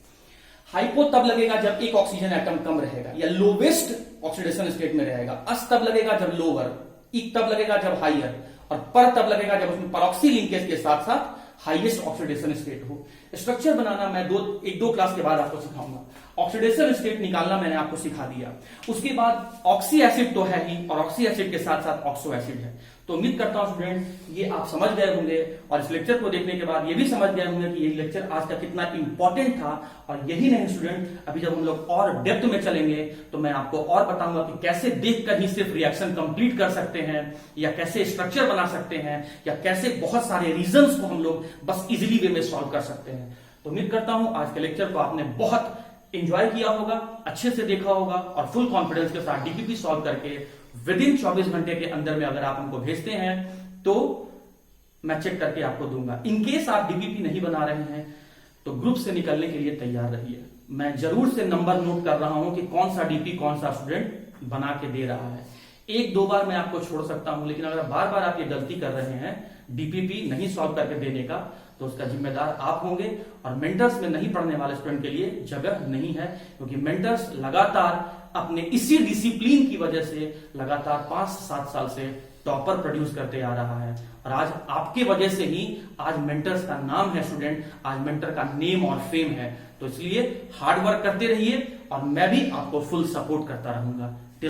हाइपो तब लगेगा जब एक ऑक्सीजन एटम कम रहेगा या लोवेस्ट ऑक्सीडेशन स्टेट में रहेगा, अस तब लगेगा जब लोअर, इक तब लगेगा जब हाइयर, और पर तब लगेगा जब उसमें परऑक्सी लिंकेज के साथ साथ हाईएस्ट ऑक्सीडेशन स्टेट हो। स्ट्रक्चर बनाना मैं 1-2 क्लास के बाद आपको सिखाऊंगा। ऑक्सीडेशन स्टेट निकालना मैंने आपको सिखा दिया। उसके बाद ऑक्सी एसिड तो है ही, और ऑक्सी एसिड के साथ साथ ऑक्सो एसिड है। तो उम्मीद करता हूं स्टूडेंट ये आप समझ गए होंगे, और इस लेक्चर को देखने के बाद ये भी समझ गए होंगे कि ये लेक्चर आज का कितना इंपॉर्टेंट था। और यही नहीं स्टूडेंट, अभी जब हम लोग और डेप्थ में चलेंगे तो मैं आपको और बताऊंगा कि कैसे देखकर ही सिर्फ रिएक्शन कंप्लीट कर सकते हैं, या कैसे स्ट्रक्चर बना सकते हैं, या कैसे बहुत सारे रीजंस को हम लोग बस इजीली वे में सॉल्व कर सकते हैं। तो उम्मीद करता हूं आज के लेक्चर को आपने बहुत एंजॉय किया होगा, अच्छे से देखा होगा, और फुल कॉन्फिडेंस के साथ डीपीपी सॉल्व करके विदिन 24 घंटे के अंदर में अगर आप हमको भेजते हैं तो मैं चेक करके आपको दूंगा। इनकेस आप डीपीपी नहीं बना रहे हैं तो ग्रुप से निकलने के लिए तैयार रहिए। मैं जरूर से नंबर नोट कर रहा हूं कि कौन सा डीपी कौन सा स्टूडेंट बना के दे रहा है। 1-2 बार मैं आपको छोड़ सकता हूं, लेकिन अगर बार बार आप ये गलती कर रहे हैं डीपीपी नहीं सॉल्व करके देने का, तो उसका जिम्मेदार आप होंगे। और मेंटर्स में नहीं पढ़ने वाले स्टूडेंट के लिए जगह नहीं है, क्योंकि मेंटर्स लगातार अपने इसी डिसिप्लिन की वजह से लगातार 5-7 साल से टॉपर प्रोड्यूस करते आ रहा है। और आज आपके वजह से ही आज मेंटर्स का नाम है स्टूडेंट, आज मेंटर का नेम और फेम है। तो इसलिए हार्ड वर्क करते रहिए और मैं भी आपको फुल सपोर्ट करता रहूंगा।